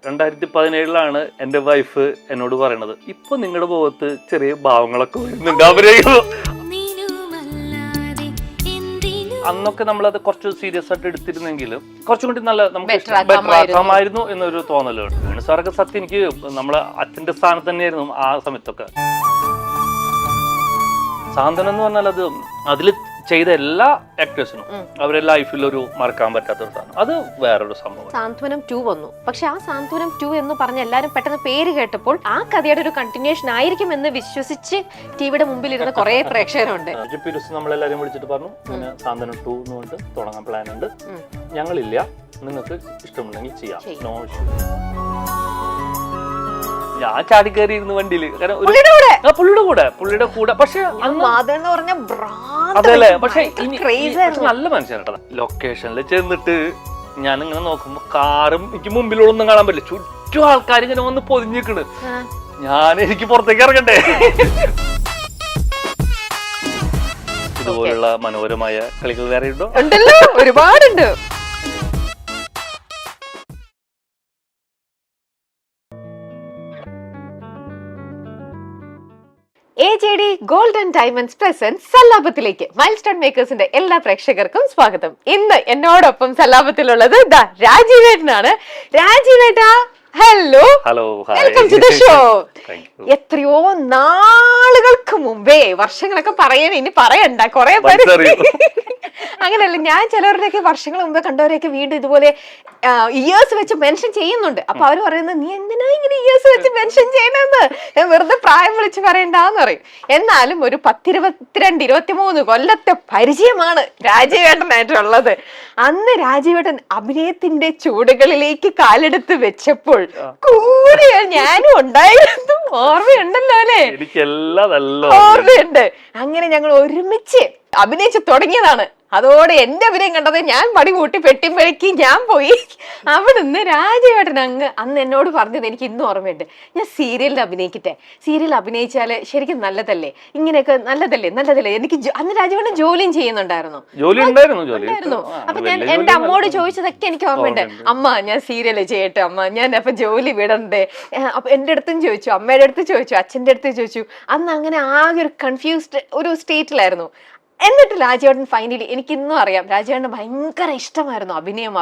2017 എന്റെ വൈഫ് എന്നോട് പറയണത്, ഇപ്പൊ നിങ്ങളുടെ മുഖത്ത് ചെറിയ ഭാവങ്ങളൊക്കെ വരുന്നുണ്ട് അഭിനയിക്കുന്നു. അന്നൊക്കെ നമ്മളത് കുറച്ച് സീരിയസ് ആയിട്ട് എടുത്തിരുന്നെങ്കിലും കുറച്ചും കൂടി നല്ല നമുക്ക് ബെറ്റർ ആക്കാമായിരുന്നു എന്നൊരു തോന്നലുണ്ട്. വേണു സാറൊക്കെ സത്യം എനിക്ക് നമ്മളെ അച്ഛന്റെ സ്ഥാനത്ത് തന്നെയായിരുന്നു ആ സമയത്തൊക്കെ. സാന്ത്വനം എന്ന് പറഞ്ഞാൽ അത് അതിൽ ചെയ്ത എല്ലാ ആക്ടേഴ്സിനും അവരുടെ ലൈഫിൽ ഒരു മറക്കാൻ പറ്റാത്തൊരു സാധനം, അത് വേറൊരു സംഭവം. സാന്ത്വനം 2 വന്നു. പക്ഷെ ആ സാന്ത്വനം 2 എന്ന് പറഞ്ഞ എല്ലാരും പെട്ടെന്ന് പേര് കേട്ടപ്പോൾ ആ കഥയുടെ ഒരു കണ്ടിന്യൂഷൻ ആയിരിക്കും എന്ന് വിശ്വസിച്ച് ടിവിയുടെ മുമ്പിൽ ഇരുന്ന കുറെ പ്രേക്ഷകരുണ്ട്. നമ്മളെല്ലാരും വിളിച്ചിട്ട് പറഞ്ഞു, ഇങ്ങനെ സാന്ത്വനം 2 എന്ന് പറഞ്ഞിട്ട് തുടങ്ങാൻ പ്ലാൻ ഉണ്ട്, ഞങ്ങളില്ല, നിങ്ങൾക്ക് ഇഷ്ടമുണ്ടെങ്കിൽ ചെയ്യാം, നോ ഇഷ്യൂ. ഞാൻ ചാടി കയറിയിരുന്നു വണ്ടിയില്, പുള്ളിയുടെ കൂടെ. പക്ഷെ അതല്ലേ, പക്ഷെ നല്ല മനുഷ്യനാണ്. ലൊക്കേഷനിൽ ചെന്നിട്ട് ഞാൻ ഇങ്ങനെ നോക്കുമ്പോ കാറും എനിക്ക് മുമ്പിലൊന്നും കാണാൻ പറ്റില്ല, ചുറ്റും ആൾക്കാർ ഇങ്ങനെ വന്ന് പൊതിഞ്ഞിക്കണ്. എനിക്ക് പുറത്തേക്ക് ഇറങ്ങണ്ടേ. ഇതുപോലുള്ള മനോഹരമായ കളികൾ വേറെ ഉണ്ടോ? ഒരുപാടുണ്ട്. AJD gold and diamonds presents സല്ലാപത്തിലേക്ക് മൈൽസ്റ്റോൺ മേക്കേഴ്സിന്റെ എല്ലാ പ്രേക്ഷകർക്കും സ്വാഗതം. ഇന്ന് എന്നോടൊപ്പം സല്ലാപത്തിലുള്ളത് രാജീവേട്ടനാണ്. രാജീവേട്ടാ, hello, welcome to the show. എത്രയോ നാളുകൾക്ക് മുമ്പേ, വർഷങ്ങളൊക്കെ പറയാൻ ഇനി പറയണ്ട, കുറെ പേര് അങ്ങനെയല്ല, ഞാൻ ചിലവരുടെയൊക്കെ വർഷങ്ങൾ മുമ്പേ കണ്ടവരെയൊക്കെ വീണ്ടും ഇതുപോലെ ഇയേഴ്സ് വെച്ച് മെൻഷൻ ചെയ്യുന്നുണ്ട്. അപ്പൊ അവര് പറയുന്നത്, നീ എന്തിനാ ഇങ്ങനെ ഇയേഴ്സ് വെച്ച് മെൻഷൻ ചെയ്യണമെന്ന്, ഞാൻ വെറുതെ പ്രായം വിളിച്ച് പറയണ്ടെന്ന് പറയും. എന്നാലും ഒരു 22-23 കൊല്ലത്തെ പരിചയമാണ് രാജീവേട്ടനായിട്ടുള്ളത്. അന്ന് രാജീവേട്ടൻ അഭിനയത്തിന്റെ ചൂടുകളിലേക്ക് കാലെടുത്ത് വെച്ചപ്പോൾ കൂടെ ഞാനും ഉണ്ടായിരുന്നു. ഓർമ്മയുണ്ടല്ലോ അല്ലെ? ഓർമ്മയുണ്ട്. അങ്ങനെ ഞങ്ങൾ ഒരുമിച്ച് അഭിനയിച്ച് തുടങ്ങിയതാണ്. അതോടെ എന്റെ അഭിനയം കണ്ടത് ഞാൻ മടി കൂട്ടി പെട്ടിമ്പഴക്കി ഞാൻ പോയി. അവിടുന്ന് രാജീവേട്ടൻ അന്ന് എന്നോട് പറഞ്ഞത് എനിക്ക് ഇന്നും ഓർമ്മയുണ്ട്. ഞാൻ സീരിയലിൽ അഭിനയിക്കട്ടെ, സീരിയൽ അഭിനയിച്ചാല് ശരിക്കും നല്ലതല്ലേ, ഇങ്ങനെയൊക്കെ നല്ലതല്ലേ. എനിക്ക് അന്ന് രാജീവേട്ടൻ ജോലിയും ചെയ്യുന്നുണ്ടായിരുന്നു. അപ്പൊ ഞാൻ എന്റെ അമ്മോട് ചോദിച്ചതൊക്കെ എനിക്ക് ഓർമ്മയുണ്ട്. അമ്മ, ഞാൻ സീരിയൽ ചെയ്യട്ടെ അമ്മ, ഞാൻ അപ്പൊ ജോലി വിടണ്ടേ? അപ്പൊ എന്റെ അടുത്തും ചോദിച്ചു, അമ്മയുടെ അടുത്ത് ചോദിച്ചു, അച്ഛന്റെ അടുത്ത് ചോദിച്ചു. അന്ന് അങ്ങനെ ആകെ ഒരു കൺഫ്യൂസ്ഡ് ഒരു സ്റ്റേറ്റിലായിരുന്നു. എന്നിട്ട് രാജീവേട്ടൻ ഫൈനലി, എനിക്ക് ഇന്നും അറിയാം, രാജീവേട്ടന് ഭയങ്കര ഇഷ്ടമായിരുന്നു അഭിനയം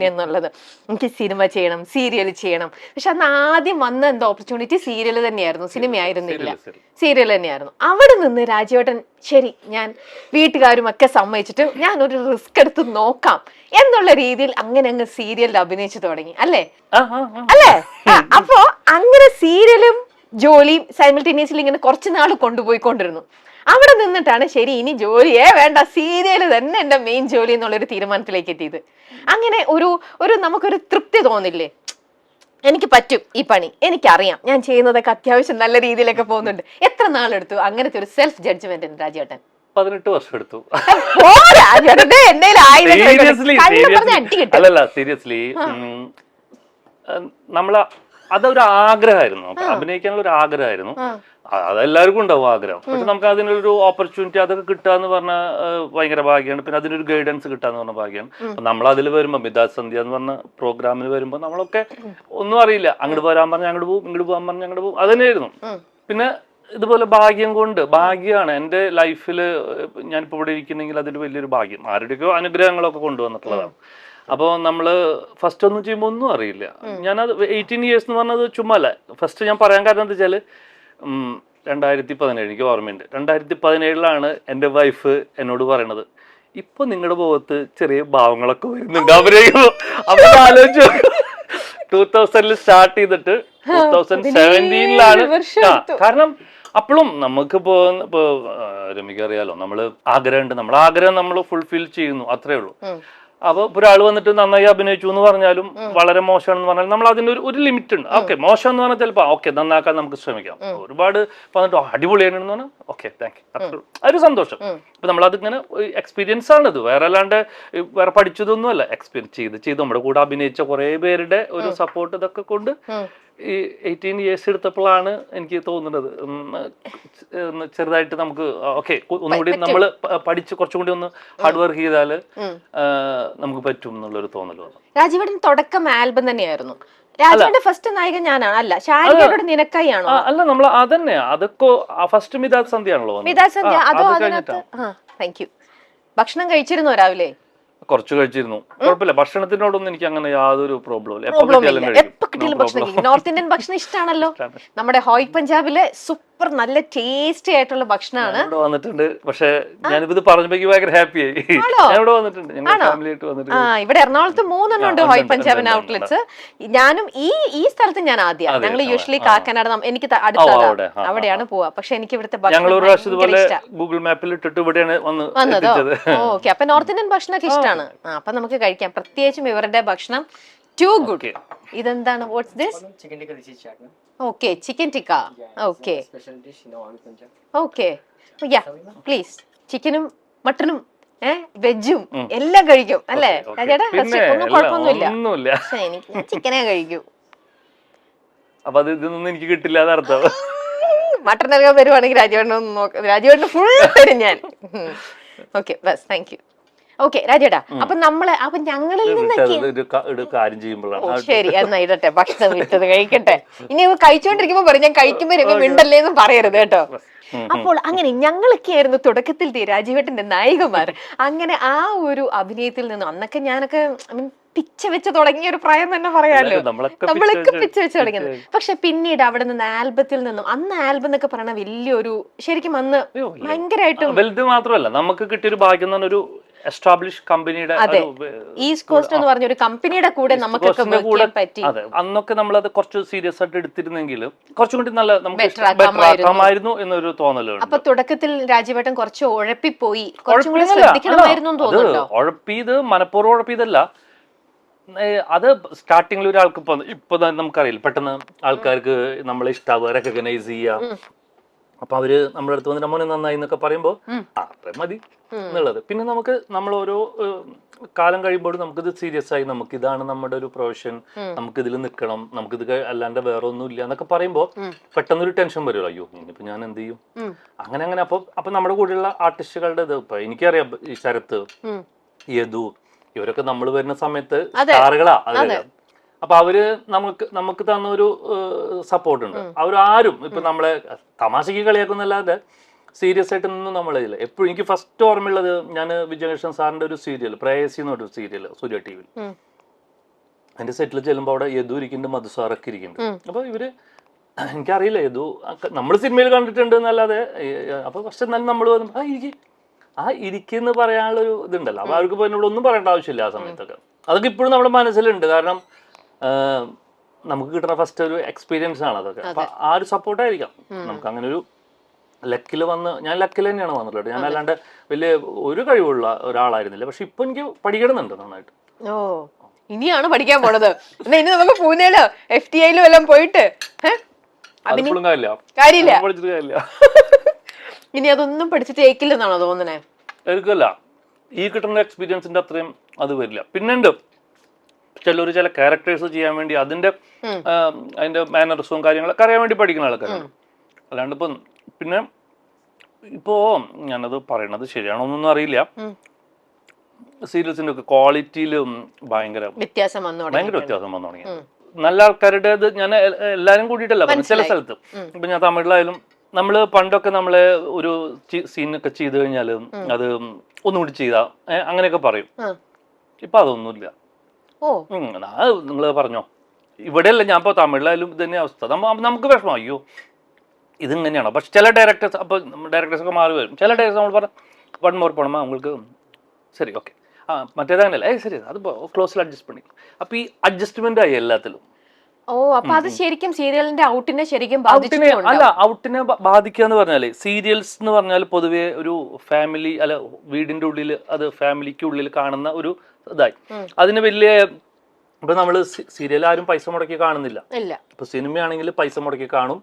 എന്നുള്ളത്. എനിക്ക് സിനിമ ചെയ്യണം, സീരിയൽ ചെയ്യണം. പക്ഷെ അന്ന് ആദ്യം വന്ന എന്തോ ഓപ്പർച്യൂണിറ്റി സീരിയൽ തന്നെയായിരുന്നു, സിനിമയായിരുന്നില്ല, സീരിയൽ തന്നെയായിരുന്നു. അവിടെ നിന്ന് രാജീവേട്ടൻ, ശരി, ഞാൻ വീട്ടുകാരും ഒക്കെ സമ്മതിച്ചിട്ട് ഞാനൊരു റിസ്ക് എടുത്ത് നോക്കാം എന്നുള്ള രീതിയിൽ അങ്ങനെ അങ്ങ് സീരിയലിൽ അഭിനയിച്ചു തുടങ്ങി, അല്ലേ? അപ്പോ അങ്ങനെ സീരിയലും ജോലിയും സൈമിൾട്ടേനിയസ്ലി ഇങ്ങനെ കുറച്ചു നാൾ കൊണ്ടുപോയിക്കൊണ്ടിരുന്നു. അവിടെ നിന്നിട്ടാണ് ശരി, ഇനി ജോലിയേ വേണ്ട, സീരിയല് തന്നെ എന്റെ മെയിൻ ജോലി എന്നുള്ളൊരു തീരുമാനത്തിലേക്ക് എത്തിയത്. അങ്ങനെ ഒരു നമുക്കൊരു തൃപ്തി തോന്നില്ലേ, എനിക്ക് പറ്റും ഈ പണി, എനിക്കറിയാം, ഞാൻ ചെയ്യുന്നതൊക്കെ അത്യാവശ്യം നല്ല രീതിയിലൊക്കെ പോകുന്നുണ്ട്. എത്ര നാളെടുത്തു അങ്ങനത്തെ ഒരു സെൽഫ് ജഡ്ജ്മെന്റ് രാജേട്ടൻ? 18 വർഷം എടുത്തു. അല്ലല്ല, സീരിയസ്ലി നമ്മള് അതൊരു ആഗ്രഹമായിരുന്നു, അഭിനയിക്കാനുള്ള ഒരു ആഗ്രഹമായിരുന്നു. അതെല്ലാവർക്കും ഉണ്ടാവും ആഗ്രഹം. പക്ഷെ നമുക്ക് അതിനൊരു ഓപ്പർച്യൂണിറ്റി അതൊക്കെ കിട്ടുക എന്ന് പറഞ്ഞാൽ ഭയങ്കര ഭാഗ്യമാണ്. പിന്നെ അതിനൊരു ഗൈഡൻസ് കിട്ടാന്ന് പറഞ്ഞ ഭാഗ്യമാണ്. അപ്പൊ നമ്മൾ അതിൽ വരുമ്പോൾ മിതാസ് സന്ധ്യ എന്ന് പറഞ്ഞ പ്രോഗ്രാമിൽ വരുമ്പോൾ നമ്മളൊക്കെ ഒന്നും അറിയില്ല, അങ്ങോട്ട് വരാൻ പറഞ്ഞാൽ അങ്ങോട്ട് പോകും, ഇങ്ങോട്ട് പോകാൻ പറഞ്ഞാൽ അങ്ങോട്ട് പോകും, അതന്നെയായിരുന്നു. പിന്നെ ഇതുപോലെ ഭാഗ്യമാണ് എൻ്റെ ലൈഫിൽ. ഞാനിപ്പോൾ ഇവിടെ ഇരിക്കുന്നെങ്കിൽ അതൊരു വലിയൊരു ഭാഗ്യം, ആരുടെയൊക്കെയോ അനുഗ്രഹങ്ങളൊക്കെ കൊണ്ടുവന്നിട്ടുള്ളതാണ്. അപ്പോൾ നമ്മൾ ഫസ്റ്റ് ഒന്നും ചെയ്യുമ്പോൾ ഒന്നും അറിയില്ല. ഞാനത് 18 years എന്ന് പറഞ്ഞത് ചുമ്മാ അല്ല. ഫസ്റ്റ് ഞാൻ പറയാൻ കാരണം എന്താ വെച്ചാൽ 2017 എനിക്ക് ഓർമ്മയുണ്ട്. 2017 എൻ്റെ വൈഫ് എന്നോട് പറയണത്, ഇപ്പൊ നിങ്ങളുടെ മുഖത്ത് ചെറിയ ഭാവങ്ങളൊക്കെ വരുന്നുണ്ട് അഭിനയിക്കുമ്പോൾ. അപ്പൊ ആലോചിച്ചു, 2000 സ്റ്റാർട്ട് ചെയ്തിട്ട് 2017 കാരണം അപ്പോഴും നമുക്കിപ്പോ രമിക്ക് അറിയാലോ, നമ്മള് ആഗ്രഹമുണ്ട്, നമ്മളെ ആഗ്രഹം നമ്മൾ ഫുൾഫിൽ ചെയ്യുന്നു, അത്രേ ഉള്ളൂ. അപ്പൊ ഒരാൾ വന്നിട്ട് നന്നായി അഭിനയിച്ചു എന്ന് പറഞ്ഞാലും വളരെ മോശമാണെന്ന് പറഞ്ഞാലും നമ്മൾ അതിന് ഒരു ലിമിറ്റ് ഉണ്ട്. ഓക്കെ, മോശം എന്ന് പറഞ്ഞാൽ ചിലപ്പോ ഓക്കെ നന്നാക്കാൻ നമുക്ക് ശ്രമിക്കാം. ഒരുപാട് വന്നിട്ട് അടിപൊളിയാണെന്ന് പറഞ്ഞാൽ ഓക്കെ താങ്ക് യു, അതൊരു സന്തോഷം. അപ്പൊ നമ്മളതിങ്ങനെ എക്സ്പീരിയൻസ് ആണിത്, വേറെ അല്ലാണ്ട് വേറെ പഠിച്ചതൊന്നും അല്ല. എക്സ്പീരിയൻസ് ചെയ്ത് നമ്മുടെ കൂടെ അഭിനയിച്ച കുറെ പേരുടെ ഒരു സപ്പോർട്ട് ഇതൊക്കെ കൊണ്ട് ഈ 18 years എടുത്തപ്പോഴാണ് എനിക്ക് തോന്നുന്നത് ചെറുതായിട്ട് നമുക്ക് ഓക്കെ ഒന്നുകൂടി നമ്മൾ പഠിച്ച് കുറച്ചും കൂടി ഒന്ന് ഹാർഡ് വർക്ക് ചെയ്താൽ നമുക്ക് പറ്റും എന്നുള്ളൊരു തോന്നൽ വന്നു. രാജീവേട്ടൻ തുടക്കം ആൽബം തന്നെയായിരുന്നു. രാജീവേട്ടന്റെ ഫസ്റ്റ് നായിക ഞാനാണ്, അല്ല ശാരികയോട് നിനക്കായി ആണോ? അല്ല, നമ്മൾ അതന്നെ, അതൊക്കെ ഫസ്റ്റ് മിതാദ് സന്ധ്യയാണല്ലോ. മിതാദ് സന്ധ്യ അതോ അതിനകത്ത്? Thank you. ഭക്ഷണം കഴിച്ചിരുന്നോ രാവിലെ? കുറച്ച് കഴിച്ചിരുന്നു, കുഴപ്പമില്ല. ഭക്ഷണത്തിനോടൊന്നും എനിക്ക് അങ്ങനെ യാതൊരു പ്രോബ്ലം എപ്പോ കിട്ടിയാലും ഭക്ഷണം കഴിക്കും. നോർത്ത് ഇന്ത്യൻ ഭക്ഷണം ഇഷ്ടമാണല്ലോ. നമ്മുടെ ഹോയ് പഞ്ചാബിലെ സൂപ്പർ നല്ല ടേസ്റ്റി ആയിട്ടുള്ള ഭക്ഷണമാണ്. വന്നിട്ടുണ്ട്, പക്ഷെ ഞാനിത് പറഞ്ഞപ്പോ ഭയങ്കര ഹാപ്പി ആയി. ഇവിടെ വന്നിട്ടുണ്ട്, ഫാമിലി ആയിട്ട് വന്നിട്ടുണ്ട്. ഇവിടെ എറണാകുളത്ത് 3 ഉണ്ട് ഹോയ് പഞ്ചാബിന് ഔട്ട്ലെറ്റ്സ്. ഞാനും ഈ സ്ഥലത്ത് ഞാൻ ആദ്യം, ഞങ്ങൾ യൂഷ്വലി കാക്കനാട്, എനിക്ക് അടുത്താണ്, അവിടെയാണ് പോവാ. പക്ഷെ എനിക്ക് ഇവിടുത്തെ ഗൂഗിൾ മാപ്പിൽ ഇട്ടിട്ട് ഇവിടെയാണ് വന്നതോ? ഓക്കെ, അപ്പൊ നോർത്ത് ഇന്ത്യൻ ഭക്ഷണമൊക്കെ ഇഷ്ടമാണ്. അപ്പൊ നമുക്ക് കഴിക്കാം, പ്രത്യേകിച്ചും ഇവരുടെ ഭക്ഷണം ടു ഗുഡ്. ഇതെന്താണ്? What's this? Okay, chicken tikka. Okay okay, yeah please. ചിക്കനും മട്ടനും വെജും എല്ലാം കഴിക്കും അല്ലേ രാജേട്ടാ? ഒന്നും കുഴപ്പമൊന്നുമില്ല, പക്ഷെ എനിക്ക് ചിക്കനേ കഴിക്കൂ. അപ്പൊ അത് ഇതൊന്നും എനിക്ക് കിട്ടില്ല എന്നർത്ഥം. മട്ടൻ എടുക്കാൻ വരുവാണെങ്കിൽ രാജേട്ടനൊന്നും നോക്കാം, രാജേട്ടന് ഫുൾ തരും ഞാൻ. Okay boss, thank you. Okay രാജേട്ടാ, അപ്പൊ ഞങ്ങളിൽ നിന്നൊക്കെ ശരി എന്നാ ഇടട്ടെ, ഭക്ഷണം വിട്ടത് കഴിക്കട്ടെ. ഇനി കഴിച്ചോണ്ടിരിക്കുമ്പോ പറയും ഞാൻ കഴിക്കുമ്പോ മിണ്ടല്ലേന്നും പറയരുത് കേട്ടോ. അപ്പോൾ അങ്ങനെ ഞങ്ങളൊക്കെ ആയിരുന്നു തുടക്കത്തിൽ രാജീവേട്ടന്റെ നായികമാർ. അങ്ങനെ ആ ഒരു അഭിനയത്തിൽ നിന്നും അന്നൊക്കെ ഞാനൊക്കെ പിച്ച വെച്ച് തുടങ്ങിയ ഒരു പ്രായം തന്നെ പറയാമല്ലോ, നമ്മളൊക്കെ പിച്ച വെച്ച് തുടങ്ങിയത്. പക്ഷെ പിന്നീട് അവിടെ നിന്ന് ആൽബത്തിൽ നിന്നും, അന്ന് ആൽബം എന്നൊക്കെ പറയണ വലിയൊരു, ശരിക്കും അന്ന് ഭയങ്കരമായിട്ടും വലുത് മാത്രമല്ല നമുക്ക് കിട്ടിയൊരു ഭാഗ്യം എന്ന് പറഞ്ഞൊരു എസ്റ്റാബ്ലിഷ് കമ്പനിയുടെ, ഈസ്റ്റ് കോസ്റ്റ് എന്ന് പറഞ്ഞ ഒരു കമ്പനിയുടെ കൂടെ നമുക്ക് പറ്റി. അന്നൊക്കെ നമ്മളത് കുറച്ച് സീരിയസ് ആയിട്ട് എടുത്തിരുന്നെങ്കിൽ കുറച്ചും കൂടി നല്ല നമുക്ക് എന്നൊരു തോന്നലുണ്ട്. അപ്പൊ തുടക്കത്തിൽ രാജീവേട്ടൻ കുറച്ച് ഉഴപ്പിപ്പോയി, കുറച്ചും കൂടി ശ്രദ്ധിക്കണമായിരുന്നു തോന്നുന്നുണ്ടോ? ഉഴപ്പിയത് മനഃപൂർവ്വം ഉഴപ്പിയതല്ല. അത് സ്റ്റാർട്ടിങ്ങിൽ ഒരാൾക്ക് ഇപ്പൊ നമുക്കറിയില്ല, പെട്ടെന്ന് ആൾക്കാർക്ക് നമ്മളെ ഇഷ്ടാവുക, റെക്കഗ്നൈസ് ചെയ്യുക. അപ്പൊ അവര് നമ്മുടെ അടുത്ത് വന്ന് നമ്മനെ നന്നായി എന്നൊക്കെ പറയുമ്പോ അത്ര മതി എന്നുള്ളത്. പിന്നെ നമ്മൾ ഓരോ കാലം കഴിയുമ്പോൾ നമുക്കിത് സീരിയസ് ആയി, നമുക്ക് ഇതാണ് നമ്മുടെ ഒരു പ്രൊഫഷൻ, നമുക്ക് ഇതിൽ നിൽക്കണം, നമുക്കിത് അല്ലാണ്ട് വേറെ ഒന്നും ഇല്ല എന്നൊക്കെ പറയുമ്പോ പെട്ടെന്നൊരു ടെൻഷൻ വരുമല്ലോ, അയ്യോ ഇനിയിപ്പോ ഞാൻ എന്ത് ചെയ്യും, അങ്ങനെ. അപ്പൊ നമ്മുടെ കൂടെയുള്ള ആർട്ടിസ്റ്റുകളുടെ ഇത് ഇപ്പൊ എനിക്കറിയാം, ഈ ശരത്ത്, യദു, ഇവരൊക്കെ നമ്മൾ വരുന്ന സമയത്ത് സ്റ്റാറുകളാ. അപ്പൊ അവര് നമുക്ക് തന്നൊരു സപ്പോർട്ട് ഉണ്ട്. അവരാരും ഇപ്പൊ നമ്മളെ തമാശക്ക് കളിയാക്കുന്നല്ലാതെ സീരിയസ് ആയിട്ട് ഒന്നും നമ്മളില്ല. എപ്പോഴും എനിക്ക് ഫസ്റ്റ് ഓർമ്മയുള്ളത്, ഞാൻ വിജയകൃഷ്ണൻ സാറിന്റെ ഒരു സീരിയൽ പ്രേയസി എന്ന് പറഞ്ഞൊരു സീരിയൽ സൂര്യ ടി വിയിൽ, എന്റെ സെറ്റിൽ ചെല്ലുമ്പോൾ അവിടെ യദു ഇരിക്കുന്നുണ്ട്, മധുസാറൊക്കെ ഇരിക്കുന്നുണ്ട്. അപ്പൊ ഇവര് എനിക്കറിയില്ല, യദു നമ്മൾ സിനിമയിൽ കണ്ടിട്ടുണ്ട് എന്നല്ലാതെ. അപ്പൊ പക്ഷെ എന്നാലും നമ്മൾ ഇരിക്കെന്ന് പറയാനുള്ളൊരു ഇതുണ്ടല്ലോ. അപ്പൊ അവർക്ക് എന്നോട് ഒന്നും പറയേണ്ട ആവശ്യമില്ല ആ സമയത്തൊക്കെ. അതൊക്കെ ഇപ്പോഴും നമ്മുടെ മനസ്സിലുണ്ട്. കാരണം നമുക്ക് കിട്ടുന്ന ഫസ്റ്റ് ഒരു എക്സ്പീരിയൻസ് ആണ് അതൊക്കെ. അപ്പൊ ആ ഒരു സപ്പോർട്ടായിരിക്കാം നമുക്ക്. അങ്ങനെ ഒരു ലക്കിൽ ഞാൻ ലക്കിൽ തന്നെയാണ് വന്നിട്ടുള്ളത്. ഞാൻ അല്ലാണ്ട് വലിയ ഒരു കഴിവുള്ള ഒരാളായിരുന്നില്ല. പക്ഷെ ഇപ്പൊ എനിക്ക് പഠിക്കണമെന്നുണ്ട് നന്നായിട്ട്. ഓ, ഇനിയാണ് പഠിക്കാൻ പോണത്. ഇനി നമുക്ക് പൂനെയിലോ FTIയിലോ എല്ലാം പോയിട്ട് കാര്യമില്ല. ഇനി അതൊന്നും പഠിച്ചിട്ട് ഏക്കില്ലെന്നാണോ തോന്നണേ? ഏൽക്കല്ല, ഈ കിട്ടുന്ന എക്സ്പീരിയൻസിന്റെ അത്രയും അത് വരില്ല. പിന്നെയുണ്ട് ചില ക്യാരക്ടേഴ്സ് ചെയ്യാൻ വേണ്ടി അതിന്റെ മാനറിസവും കാര്യങ്ങളൊക്കെ അറിയാൻ വേണ്ടി പഠിക്കുന്ന ആൾക്കാരുണ്ട്. അല്ലാണ്ട് പിന്നെ ഇപ്പോ ഞാനത് പറയണത് ശരിയാണോ എന്നൊന്നും അറിയില്ല, സീരിയൽസിന്റെ ഒക്കെ ക്വാളിറ്റിയിലും ഭയങ്കര വ്യത്യാസം വന്നു തുടങ്ങി. നല്ല ആൾക്കാരുടേത് ഞാൻ എല്ലാരും കൂടിയിട്ടല്ല, ചില സ്ഥലത്ത് ഇപ്പൊ ഞാൻ തമിഴിലായാലും നമ്മള് പണ്ടൊക്കെ നമ്മളെ ഒരു സീനൊക്കെ ചെയ്ത് കഴിഞ്ഞാല് അത് ഒന്നുകൂടി ചെയ്താ അങ്ങനെയൊക്കെ പറയും. ഇപ്പൊ അതൊന്നുമില്ല. നിങ്ങള് പറഞ്ഞോ, ഇവിടെയല്ല, ഞാൻ ഇപ്പൊ തമിഴിലായാലും ഇത് തന്നെ അവസ്ഥ. നമുക്ക് വിഷമം, അയ്യോ ഇതിങ്ങനെയാണോ. പക്ഷെ ചില ഡയറക്ടേഴ്സ്, അപ്പൊ ഡയറക്ടേഴ്സ് ഒക്കെ മാറി വരും. ചില ഡയറക്ടേഴ്സ് നമ്മൾ പറഞ്ഞ 1 more പോണമാ உங்களுக்கு, ശരി ഓക്കെ, മറ്റേതങ്ങനല്ല, ശരി അത് ക്ലോസിൽ അഡ്ജസ്റ്റ് പണി. അപ്പൊ ഈ അഡ്ജസ്റ്റ്മെന്റ് ആയി എല്ലാത്തിലും. ഓ, അപ്പൊ അത് ശരിക്കും സീരിയലിന്റെ ഔട്ടിനെ ശരിക്കും ഔട്ടിനെ ബാധിക്കുക എന്ന് പറഞ്ഞാല്, സീരിയൽസ് എന്ന് പറഞ്ഞാൽ പൊതുവെ ഒരു ഫാമിലി വീടിന്റെ ഉള്ളിൽ, അത് ഫാമിലിക്ക് ഉള്ളിൽ കാണുന്ന ഒരു ഇതായി. അതിന് വലിയ ഇപ്പൊ നമ്മള് സീരിയൽ ആരും പൈസ മുടക്കി കാണുന്നില്ല. ഇല്ല. ഇപ്പൊ സിനിമയാണെങ്കിൽ പൈസ മുടക്കി കാണും.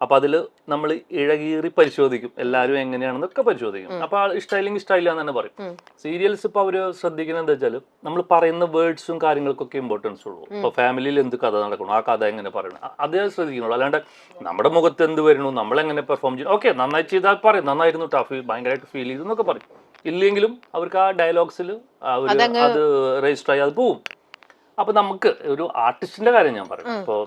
അപ്പൊ അതില് നമ്മൾ ഇഴകീറി പരിശോധിക്കും, എല്ലാവരും എങ്ങനെയാണെന്നൊക്കെ പരിശോധിക്കും. അപ്പൊ ഇഷ്ടമില്ലെങ്കിൽ ഇഷ്ടമില്ല എന്ന് തന്നെ പറയും. സീരിയൽസ് ഇപ്പൊ അവര് ശ്രദ്ധിക്കുന്നത് എന്താ വെച്ചാൽ നമ്മൾ പറയുന്ന വേർഡ്സും കാര്യങ്ങൾക്കൊക്കെ ഇമ്പോർട്ടൻസ് ഉള്ളൂ. ഇപ്പൊ ഫാമിലിയിൽ എന്ത് കഥ നടക്കണം, ആ കഥ എങ്ങനെ പറയണം, അതേ ശ്രദ്ധിക്കുന്നുള്ളൂ. അല്ലാണ്ട് നമ്മുടെ മുഖത്ത് എന്ത് വരുന്നു, നമ്മളെങ്ങനെ പെർഫോം ചെയ്യണം, ഓക്കെ നന്നായി ചെയ്താൽ പറയും, നന്നായിരുന്നു ടഫ്, ഭയങ്കരമായിട്ട് ഫീൽ ചെയ്തു എന്നൊക്കെ പറയും. ഇല്ലെങ്കിലും അവർക്ക് ആ ഡയലോഗ്സിൽ അത് രജിസ്റ്റർ ആയി അത് പോവും. അപ്പൊ നമുക്ക് ഒരു ആർട്ടിസ്റ്റിന്റെ കാര്യം ഞാൻ പറയും. ഇപ്പോൾ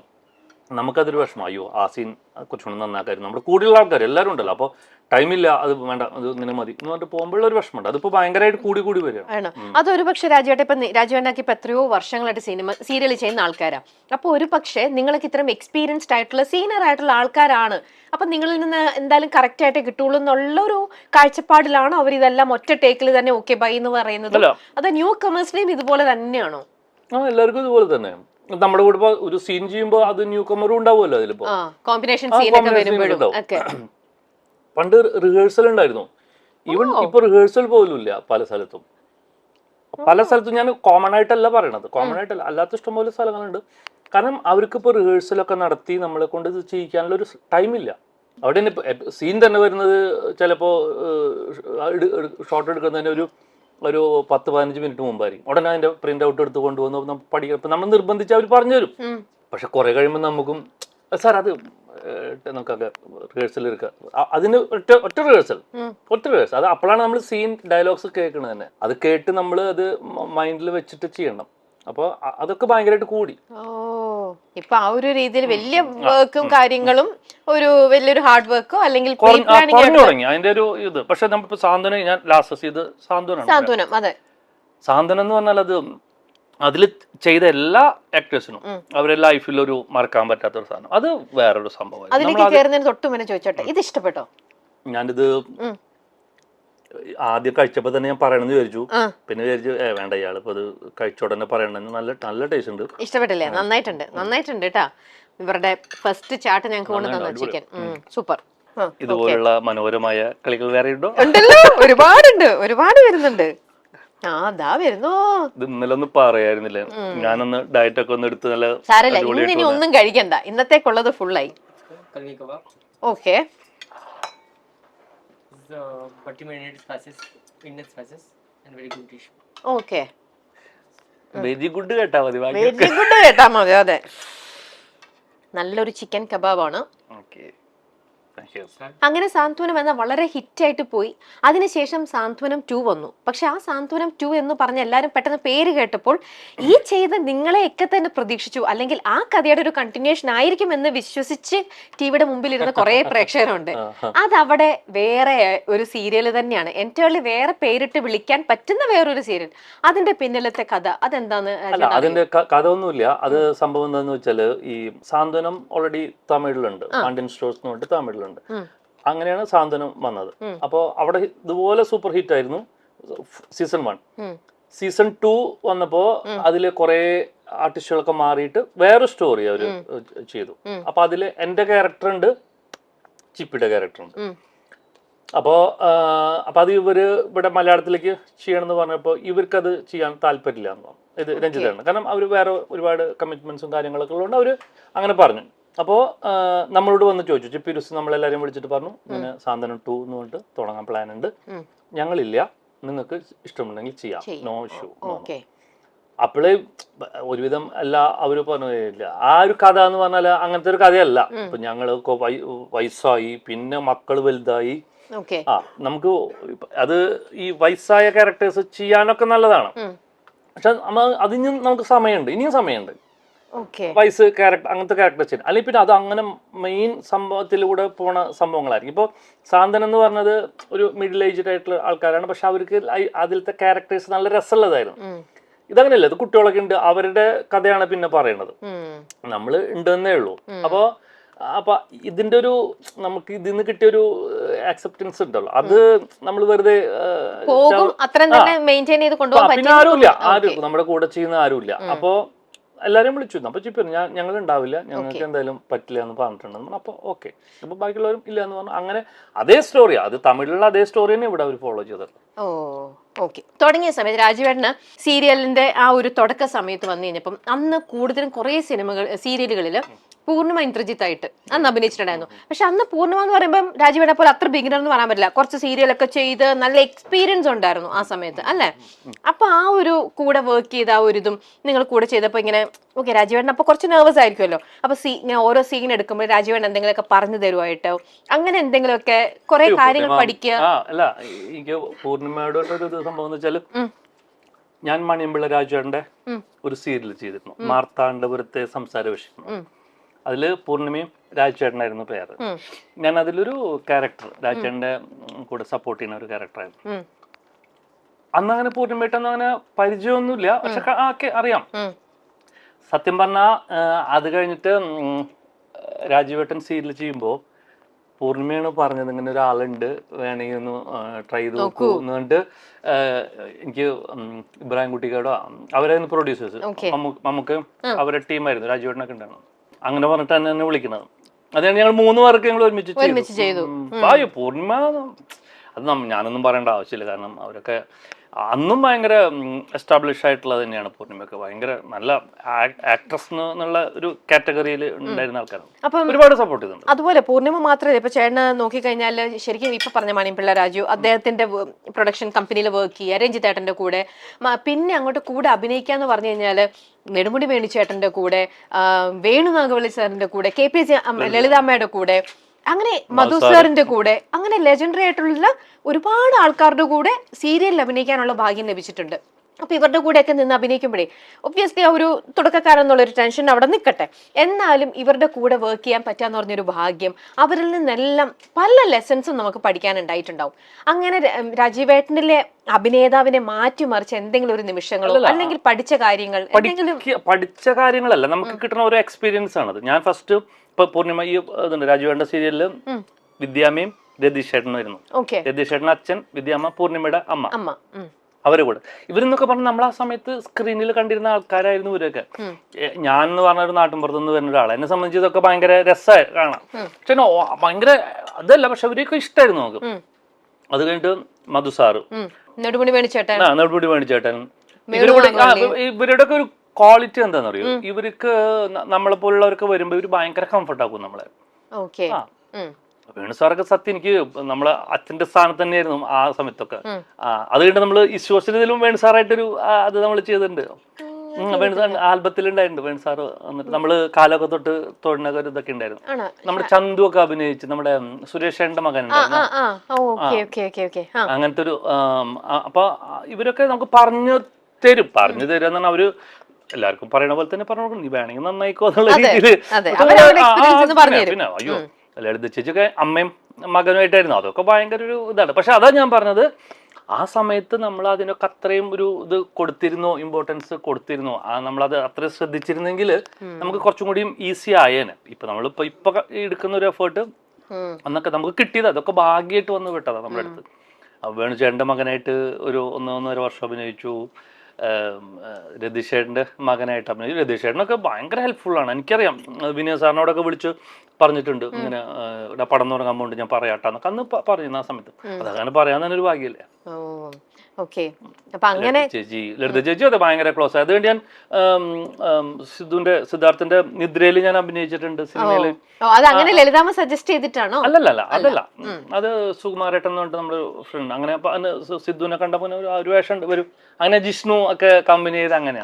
നമുക്കതൊരു വിഷമം, അയ്യോ ആ സീൻ കുറച്ചുകൂടി നന്നാക്കായിരുന്നു, നമ്മുടെ കൂടുതലുള്ള ആൾക്കാർ എല്ലാവരും ഉണ്ടല്ലോ, അപ്പോൾ ടൈമില്ല, അത് വേണ്ട, അത് ഇങ്ങനെ മതി എന്ന് പറഞ്ഞിട്ട് പോകുമ്പോഴുള്ള ഒരു വിഷമമുണ്ട്. അതിപ്പോ ഭയങ്കരമായിട്ട് കൂടി വരികയാണ്. അതൊരു പക്ഷേ രാജുവേട്ട ഇപ്പൊ രാജുവേണ്ടാക്കി ഇപ്പൊ എത്രയോ വർഷങ്ങളായിട്ട് സീരിയൽ ചെയ്യുന്ന ആൾക്കാരാ. അപ്പൊ ഒരു പക്ഷേ നിങ്ങൾക്ക് ഇത്രയും എക്സ്പീരിയൻസ്ഡ് ആയിട്ടുള്ള സീനിയർ ആയിട്ടുള്ള ആൾക്കാരാണ്. അപ്പൊ നിങ്ങളിൽ നിന്ന് എന്തായാലും കറക്റ്റ് ആയിട്ടേ കിട്ടുള്ളൂ എന്നുള്ളൊരു കാഴ്ചപ്പാടിലാണോ അവർ ഇതെല്ലാം ഒറ്റ ടേക്കിൽ തന്നെ ഓക്കെ ബൈ എന്ന് പറയുന്നത്? അത് ന്യൂ കമേഴ്സിനെയും ഇതുപോലെ തന്നെയാണോ? എല്ലാവർക്കും ഇതുപോലെ തന്നെ. നമ്മുടെ കൂടെ ഇപ്പൊ ഒരു സീൻ ചെയ്യുമ്പോൾ അത് ന്യൂ കമറും ഉണ്ടാവുമല്ലോ അതിലിപ്പോ. കോമ്പിനേഷൻ പണ്ട് റിഹേഴ്സൽ ഉണ്ടായിരുന്നു. ഈവൻ ഇപ്പൊ റിഹേഴ്സൽ പോലും ഇല്ല പല സ്ഥലത്തും. ഞാൻ കോമൺ ആയിട്ടല്ല പറയണത്, കോമൺ ആയിട്ടല്ല, അല്ലാത്ത ഇഷ്ടംപോലെ സ്ഥലങ്ങളുണ്ട്. കാരണം അവർക്കിപ്പോ റിഹേഴ്സലൊക്കെ നടത്തി നമ്മളെ കൊണ്ട് ഇത് ചെയ്യിക്കാനുള്ള ഒരു ടൈമില്ല. അവിടെ തന്നെ സീൻ തന്നെ വരുന്നത് ചിലപ്പോ ഷോട്ട് എടുക്കുന്നതിന് ഒരു 10-15 മിനിറ്റ് മുമ്പായിരിക്കും. ഉടനെ അതിന്റെ പ്രിന്റ് ഔട്ട് എടുത്ത് കൊണ്ടുവന്ന് പഠിക്കാം. ഇപ്പൊ നമ്മൾ നിർബന്ധിച്ച് അവർ പറഞ്ഞു തരും. പക്ഷെ കുറെ കഴിയുമ്പോൾ നമുക്കും സാർ അത് നമുക്കൊക്കെ റിഹേഴ്സൽ എടുക്കുക, അതിന് ഒറ്റ റിഹേഴ്സൽ അത് അപ്പോഴാണ് നമ്മൾ സീൻ ഡയലോഗ്സ് കേൾക്കണത് തന്നെ. അത് കേട്ട് നമ്മൾ അത് മൈൻഡിൽ വെച്ചിട്ട് ചെയ്യണം. അപ്പൊ അതൊക്കെ ഭയങ്കരമായിട്ട് കൂടി. ഇപ്പൊ ആ ഒരു രീതിയിൽ വലിയ വർക്കും കാര്യങ്ങളും ഒരു വലിയൊരു ഹാർഡ് വർക്കോ അല്ലെങ്കിൽ തുടങ്ങി അതിന്റെ ഒരു ഇത്. പക്ഷെ നമ്മളിപ്പോ സാന്ത്വനം, ഞാൻ ലാസ്റ്റ് ചെയ്ത് സാന്ത്വനം. അതെ, സാന്ത്വനം എന്ന് പറഞ്ഞാൽ അത് അതിൽ ചെയ്ത എല്ലാ ആക്ടേഴ്സിനും അവരുടെ ലൈഫിൽ ഒരു മറക്കാൻ പറ്റാത്ത ഒരു സാധനം, അത് വേറൊരു സംഭവം. അതിലേക്ക് കയറുന്നതിന് തൊട്ട് മുന്നേ ചോദിച്ചോട്ടെ, ഇത് ഇഷ്ടപ്പെട്ടോ? ഞാനിത് ആദ്യം കഴിച്ചപ്പോ തന്നെ ഞാൻ പറയണമെന്ന് വിചാരിച്ചു. പിന്നെ വിചാരിച്ചു വേണ്ട, ഇയാളിപ്പോ അത് കഴിച്ച ഉടനെ പറയണെന്ന്. നല്ല ടേസ്റ്റ് ഉണ്ട്. ഇഷ്ടപ്പെട്ടില്ലേ? നന്നായിട്ടുണ്ട് കേട്ടാ. ഇവരുടെ ഫസ്റ്റ് ചാട്ട് ഞങ്ങൾക്ക് കൊണ്ടുതന്ന ചിക്കൻ സൂപ്പർ. ഇതുപോലുള്ള മനോഹരമായ കളികൾ വേറെ ഉണ്ടോ? ഉണ്ടല്ലോ, ഒരുപാട് വരുന്നുണ്ട്. അതാ വരുന്നോ. ഇത് ഇന്നലെ ഒന്ന് പറയായിരുന്നില്ലേ, ഞാനൊന്ന് ഡയറ്റ് ഒക്കെ ഒന്ന് എടുത്ത് നല്ല സാരല്ല, ഇനി ഒന്നും കഴിക്കണ്ട, ഇന്നത്തേക്കുള്ളത് ഫുള്ളായി. ഓക്കെ, ഓക്കെ, വെരി ഗുഡ് കേട്ടാ മതി. അതെ, നല്ലൊരു ചിക്കൻ കബാബാണ്. അങ്ങനെ സാന്ത്വനം എന്ന വളരെ ഹിറ്റായിട്ട് പോയി. അതിനുശേഷം സാന്ത്വനം 2 വന്നു. പക്ഷെ ആ സാന്ത്വനം 2 എന്ന് പറഞ്ഞ എല്ലാവരും പെട്ടെന്ന് പേര് കേട്ടപ്പോൾ ഈ ചെയ്ത് നിങ്ങളെയൊക്കെ തന്നെ പ്രതീക്ഷിച്ചു, അല്ലെങ്കിൽ ആ കഥയുടെ ഒരു കണ്ടിന്യൂഷൻ ആയിരിക്കും എന്ന് വിശ്വസിച്ച് ടിവിയുടെ മുമ്പിൽ ഇരുന്ന കുറെ പ്രേക്ഷകരുണ്ട്. അതവിടെ വേറെ ഒരു സീരിയൽ തന്നെയാണ്, എൻറ്റേർലി വേറെ പേരിട്ട് വിളിക്കാൻ പറ്റുന്ന വേറൊരു സീരിയൽ. അതിന്റെ പിന്നിലത്തെ കഥ അതെന്താന്ന്? അതിന്റെ കഥ ഒന്നുമില്ല. അത് സംഭവം എന്താന്ന് വെച്ചാല്, ഈ സാന്ത്വനം ഓൾറെഡി തമിഴിലുണ്ട്, പാണ്ഡ്യൻ സ്റ്റോഴ്സ് എന്ന് പറഞ്ഞിട്ട് തമിഴിലുണ്ട്. അങ്ങനെയാണ് സാന്ത്വനം വന്നത്. അപ്പോ അവിടെ ഇതുപോലെ സൂപ്പർ ഹിറ്റ് ആയിരുന്നു സീസൺ 1. സീസൺ 2 വന്നപ്പോ അതില് കുറെ ആർട്ടിസ്റ്റുകളൊക്കെ മാറിയിട്ട് വേറെ സ്റ്റോറി അവര് ചെയ്തു. അപ്പൊ അതില് എന്റെ ക്യാരക്ടർ ഉണ്ട്, ചിപ്പിയുടെ ക്യാരക്ടർ ഉണ്ട്. അപ്പോ അത് ഇവര് ഇവിടെ മലയാളത്തിലേക്ക് ചെയ്യണമെന്ന് പറഞ്ഞപ്പോ ഇവർക്കത് ചെയ്യാൻ താല്പര്യമില്ല എന്ന് പറഞ്ഞു. ഇത് രഞ്ജിതാണ്. കാരണം അവര് വേറെ ഒരുപാട് കമ്മിറ്റ്മെന്റ്സും കാര്യങ്ങളൊക്കെ ഉള്ളതുകൊണ്ട് അവര് അങ്ങനെ പറഞ്ഞു. അപ്പോൾ നമ്മളോട് വന്ന് ചോദിച്ചു, ചിപ്പിരുസ് നമ്മളെല്ലാവരും വിളിച്ചിട്ട് പറഞ്ഞു, ഇങ്ങനെ സാന്ത്വനം 2 എന്ന് പറഞ്ഞിട്ട് തുടങ്ങാൻ പ്ലാൻ ഉണ്ട്, ഞങ്ങളില്ല, നിങ്ങൾക്ക് ഇഷ്ടമുണ്ടെങ്കിൽ ചെയ്യാം, നോ ഇഷ്യൂ. അപ്പോഴേ ഒരുവിധം എല്ലാ അവര് പറഞ്ഞില്ല. ആ ഒരു കഥ എന്ന് പറഞ്ഞാൽ അങ്ങനത്തെ ഒരു കഥയല്ല. ഇപ്പൊ ഞങ്ങളൊക്കെ വയസ്സായി, പിന്നെ മക്കള് വലുതായി, നമുക്ക് അത് ഈ വയസ്സായ ക്യാരക്ടേഴ്സ് ചെയ്യാനൊക്കെ നല്ലതാണ്. പക്ഷെ അതിന് നമുക്ക് സമയമുണ്ട്, ഇനിയും സമയമുണ്ട്. വയസ്സ് ക്യാരക്ടർ അങ്ങനത്തെ ക്യാരക്ടർ ചെയ്യാൻ, അല്ലെങ്കിൽ പിന്നെ അത് അങ്ങനെ മെയിൻ സംഭവത്തിലൂടെ പോണ സംഭവങ്ങളായിരിക്കും. ഇപ്പോൾ സാന്ത്വനം എന്ന് പറഞ്ഞത് ഒരു മിഡിൽ ഏജ്ഡ് ആയിട്ടുള്ള ആൾക്കാരാണ്, പക്ഷെ അവർക്ക് അതിലത്തെ ക്യാരക്ടേഴ്സ് നല്ല രസമുള്ളതായിരുന്നു. ഇതങ്ങനെയല്ല, ഇത് കുട്ടികളൊക്കെ ഉണ്ട്, അവരുടെ കഥയാണ് പിന്നെ പറയണത്, നമ്മൾ ഉണ്ടെന്നേ ഉള്ളൂ. അപ്പൊ ഇതിന്റെ ഒരു നമുക്ക് ഇതിന്ന് കിട്ടിയൊരു ആക്സെപ്റ്റൻസ് ഉണ്ടല്ലോ, അത് നമ്മൾ വെറുതെ പിന്നെ ആരുമില്ല, നമ്മുടെ കൂടെ ചെയ്യുന്ന ആരുമില്ല. അപ്പോ എല്ലാവരും വിളിച്ചു. അപ്പൊ ചിപ്പി ഞങ്ങൾ ഉണ്ടാവില്ല, ഞങ്ങൾക്ക് എന്തായാലും പറ്റില്ല എന്ന് പറഞ്ഞിട്ടുണ്ടെന്ന്. അപ്പൊ ഓക്കെ, അപ്പൊ ബാക്കിയുള്ളവരും ഇല്ല എന്ന് പറഞ്ഞു. അങ്ങനെ അതേ സ്റ്റോറിയാ, അത് തമിഴിലുള്ള അതേ സ്റ്റോറി തന്നെ ഇവിടെ അവർ ഫോളോ ചെയ്തത്. ഓക്കെ. തുടങ്ങിയ സമയത്ത് രാജീവേട്ടന് സീരിയലിന്റെ ആ ഒരു തുടക്ക സമയത്ത് വന്നു കഴിഞ്ഞപ്പം അന്ന് കൂടുതലും കുറെ സീരിയലുകളിൽ പൂർണ്ണിമ ഇന്ദ്രജിത്ത് ആയിട്ട് അന്ന് അഭിനയിച്ചിട്ടുണ്ടായിരുന്നു. പക്ഷെ അന്ന് പൂർണ്ണിമ എന്ന് പറയുമ്പോൾ രാജീവേട്ടനെ പോലെ അത്ര ബിഗിനർ എന്ന് പറയാൻ പറ്റില്ല. കുറച്ച് സീരിയലൊക്കെ ചെയ്ത് നല്ല എക്സ്പീരിയൻസ് ഉണ്ടായിരുന്നു ആ സമയത്ത് അല്ലേ? അപ്പൊ ആ ഒരു കൂടെ വർക്ക് ചെയ്ത ആ ഒരു ഇതും നിങ്ങൾ കൂടെ ചെയ്തപ്പോ ഇങ്ങനെ ഓക്കെ രാജീവേട്ടൻ അപ്പൊ കുറച്ച് നെർവസ് ആയിരിക്കുമല്ലോ. അപ്പൊ ഇങ്ങനെ ഓരോ സീൻ എടുക്കുമ്പോൾ രാജീവേട്ടൻ എന്തെങ്കിലുമൊക്കെ പറഞ്ഞു തരുമായിട്ടോ അങ്ങനെ എന്തെങ്കിലുമൊക്കെ കുറെ കാര്യങ്ങൾ പഠിക്കുക? അല്ല, എനിക്ക് പൂർണ്ണിമയോട് ഒരു സംഭവം എന്ന് വെച്ചാല്, ഞാൻ മണിയമ്പിള്ള രാജുവേട്ടന്റെ ഒരു സീരിയൽ ചെയ്തിരുന്നു, മാർത്താണ്ഡപുരത്തെ സംസാര വിഷയം. അതില് പൂർണ്ണിമയും രാജുവേട്ടനായിരുന്നു പേര്. ഞാൻ അതിലൊരു ക്യാരക്ടർ, രാജുവേട്ടന്റെ കൂടെ സപ്പോർട്ട് ചെയ്യുന്ന ഒരു ക്യാരക്ടറായിരുന്നു. അന്ന് അങ്ങനെ പൂർണ്ണിമയായിട്ടൊന്നും അങ്ങനെ പരിചയമൊന്നുമില്ല, പക്ഷെ അറിയാം. സത്യം പറഞ്ഞാ അത് കഴിഞ്ഞിട്ട് രാജുവേട്ടൻ സീരിയൽ ചെയ്യുമ്പോ പൂർണ്ണിമയാണ് പറഞ്ഞത് ഇങ്ങനെ ഒരാളുണ്ട്, വേണമെങ്കിൽ ഒന്ന് ട്രൈ ചെയ്ത് നോക്കൂ എന്നിട്ട് എനിക്ക് ഇബ്രാഹിം കുട്ടിക്കാടോ അവരായിരുന്നു പ്രൊഡ്യൂസേഴ്സ്, നമുക്ക് അവരുടെ ടീമായിരുന്നു, രാജുവേട്ടനൊക്കെ ഉണ്ടായിരുന്നു. അങ്ങനെ പറഞ്ഞിട്ട് എന്നെ വിളിക്കുന്നത്. അതാണ് ഞങ്ങൾ 3 പേർക്ക് ഞങ്ങൾ ഒരുമിച്ച് ചെയ്തു. പൂർണ്ണിമ അത് ഞാനൊന്നും പറയേണ്ട ആവശ്യമില്ല, കാരണം അവരൊക്കെ അന്നും ഭയങ്കര എസ്റ്റാബ്ലിഷ് ആയിട്ടുള്ളത് തന്നെയാണ്. പൂർണ്ണിമയൊക്കെ ഭയങ്കര നല്ല ആക്ട്രസ് എന്നുള്ള ഒരു കാറ്റഗറിയിൽ ഉണ്ടായിരുന്ന ആൾക്കാരാണ്, ഒരുപാട് സപ്പോർട്ട് ചെയ്തിട്ടുണ്ട്. അതുപോലെ പൂർണ്ണിമ മാത്രമല്ല, ഇപ്പൊ ചേട്ടന് നോക്കിക്കഴിഞ്ഞാൽ ശരിക്കും ഇപ്പൊ പറഞ്ഞ മണിയമ്പിള്ള രാജു അദ്ദേഹത്തിന്റെ പ്രൊഡക്ഷൻ കമ്പനിയിൽ വർക്ക് ചെയ്യുക, രഞ്ജിത്തേട്ടന്റെ കൂടെ, പിന്നെ അങ്ങോട്ട് കൂടെ അഭിനയിക്കാന്ന് പറഞ്ഞു കഴിഞ്ഞാല് നെടുമുടി വേണുചേട്ടന്റെ കൂടെ, വേണു നാഗവള്ളി സാറിന്റെ കൂടെ, KPJ ലളിതാമ്മയുടെ കൂടെ, അങ്ങനെ മധു സാറിന്റെ കൂടെ, അങ്ങനെ ലെജൻഡറി ആയിട്ടുള്ള ഒരുപാട് ആൾക്കാരുടെ കൂടെ സീരിയലിൽ അഭിനയിക്കാനുള്ള ഭാഗ്യം ലഭിച്ചിട്ടുണ്ട്. അപ്പൊ ഇവരുടെ കൂടെയൊക്കെ നിന്ന് അഭിനയിക്കുമ്പോഴേ ഒബ്വിയസ്ലി ആ ഒരു തുടക്കക്കാരെന്നുള്ളൊരു ടെൻഷൻ അവിടെ നിൽക്കട്ടെ, എന്നാലും ഇവരുടെ കൂടെ വർക്ക് ചെയ്യാൻ പറ്റാന്ന് പറഞ്ഞൊരു ഭാഗ്യം, അവരിൽ നിന്നെല്ലാം പല ലെസൺസും നമുക്ക് പഠിക്കാനുണ്ടായിട്ടുണ്ടാവും. അങ്ങനെ രാജീവേട്ടനിലെ അഭിനേതാവിനെ മാറ്റിമറിച്ച എന്തെങ്കിലും ഒരു നിമിഷങ്ങളോ അല്ലെങ്കിൽ പഠിച്ച കാര്യങ്ങളല്ല, നമുക്ക് കിട്ടുന്ന ഒരു എക്സ്പീരിയൻസ് ആണത്. ഞാൻ ഫസ്റ്റ് ഇപ്പൊ പൂർണ്ണിമ ഈ രാജുവേട്ടന്റെ സീരിയലില് വിദ്യാമ്മയും രതീഷ് ചേട്ടനായിരുന്നു. രതീഷ് ചേട്ടൻ അച്ഛൻ, വിദ്യാമ്മ പൂർണ്ണിമയുടെ അമ്മ, അവരെ കൂടെ ഇവരെന്നൊക്കെ പറഞ്ഞ നമ്മൾ ആ സമയത്ത് സ്ക്രീനിൽ കണ്ടിരുന്ന ആൾക്കാരായിരുന്നു ഇവരൊക്കെ. ഞാൻ എന്ന് പറഞ്ഞ ഒരു നാട്ടിൻപുറത്തുനിന്ന് വരുന്ന ഒരാൾ, എന്നെ സംബന്ധിച്ച് ഇതൊക്കെ ഭയങ്കര രസമായി കാണാം. പക്ഷെ ഭയങ്കര അതല്ല, പക്ഷെ അവരെയൊക്കെ ഇഷ്ടമായിരുന്നു നമുക്ക്. അത് കഴിഞ്ഞിട്ട് മധു സാറ്, നെടുമുടി വേണിച്ചേട്ടൻ, ഇവരുടെ ഒക്കെ ഒരു ക്വാളിറ്റി എന്താണെന്ന് അറിയോ, ഇവർക്ക് നമ്മളെ പോലുള്ളവർക്ക് വരുമ്പോ ഇവര് ഭയങ്കര കംഫർട്ട് ആക്കും നമ്മളെ. വേണു സാറൊക്കെ സത്യം എനിക്ക് നമ്മളെ അച്ഛന്റെ സ്ഥാനത്ത് തന്നെയായിരുന്നു ആ സമയത്തൊക്കെ. അത് കഴിഞ്ഞിട്ട് നമ്മള് ഈ സോഷ്യലിലും വേണു സാറായിട്ടൊരു അത് നമ്മൾ ചെയ്തിട്ടുണ്ട്. വേണു സാർ ആൽബത്തിലുണ്ടായിട്ടുണ്ട് വേണു സാറ്. എന്നിട്ട് നമ്മള് കാലൊക്കെ തൊട്ട് തൊഴിനൊക്കെ ഇതൊക്കെ ഉണ്ടായിരുന്നു. നമ്മുടെ ചന്തു ഒക്കെ അഭിനയിച്ച്, നമ്മുടെ സുരേഷേന്റെ മകൻ അങ്ങനത്തെ ഒരു. അപ്പൊ ഇവരൊക്കെ നമുക്ക് പറഞ്ഞു തരുന്ന അവര് എല്ലാവർക്കും പറയണ പോലെ തന്നെ പറഞ്ഞു കൊടുക്കും, നീ വേണമെങ്കിൽ നന്നായിക്കോ എന്നുള്ള രീതിയിൽ. പിന്നെ അയ്യോ ലളിത ചേച്ചിയൊക്കെ അമ്മയും മകനുമായിട്ടായിരുന്നു, അതൊക്കെ ഭയങ്കര ഒരു ഇതാണ്. പക്ഷെ അതാ ഞാൻ പറഞ്ഞത്, ആ സമയത്ത് നമ്മൾ അതിനൊക്കെ അത്രയും ഒരു ഇത് കൊടുത്തിരുന്നോ, ഇമ്പോർട്ടൻസ് കൊടുത്തിരുന്നോ, നമ്മളത് അത്രയും ശ്രദ്ധിച്ചിരുന്നെങ്കിൽ നമുക്ക് കുറച്ചും കൂടിയും ഈസി ആയേനെ. ഇപ്പൊ എടുക്കുന്ന ഒരു എഫേർട്ട് അന്നൊക്കെ നമുക്ക് കിട്ടിയത് അതൊക്കെ ഭാഗ്യമായിട്ട് വന്നു വിട്ടതാണ് നമ്മുടെ അടുത്ത്. വേണുചേട്ടൻ്റെ മകനായിട്ട് ഒരു 1-1.5 വർഷം അഭിനയിച്ചു. രതീഷേട്ടൻ്റെ മകനായിട്ട് അഭിനയിച്ചു. രതീഷേട്ടനൊക്കെ ഭയങ്കര ഹെൽപ്ഫുള്ളാണ്. എനിക്കറിയാം, വിനയ സാറിനോടൊക്കെ വിളിച്ച് പറഞ്ഞിട്ടുണ്ട്, ഇങ്ങനെ പടം തുടങ്ങാൻ പോണ്ട് ഞാൻ പറയാട്ടാന്നൊക്കെ അന്ന് പറയുന്ന ആ സമയത്ത്. അതങ്ങനെ പറയാൻ തന്നെ ഒരു ഭാഗ്യല്ലേ. ലളിത ചേച്ചി അതെ ഭയങ്കര ക്ലോസ്. അതുകൊണ്ട് ഞാൻ സിദ്ധാർത്ഥന്റെ നിദ്രയിൽ ഞാൻ അഭിനയിച്ചിട്ടുണ്ട് സിനിമയില്. അതല്ല, അത് സുകുമാരേട്ടൻ എന്ന് പറഞ്ഞിട്ട് നമ്മുടെ ഫ്രണ്ട്, അങ്ങനെ സിദ്ധുവിനെ കണ്ടപ്പോ ഒരു വേഷം വരും, അങ്ങനെ ജിഷ്ണു ഒക്കെ കമ്പനി ചെയ്ത് അങ്ങനെ.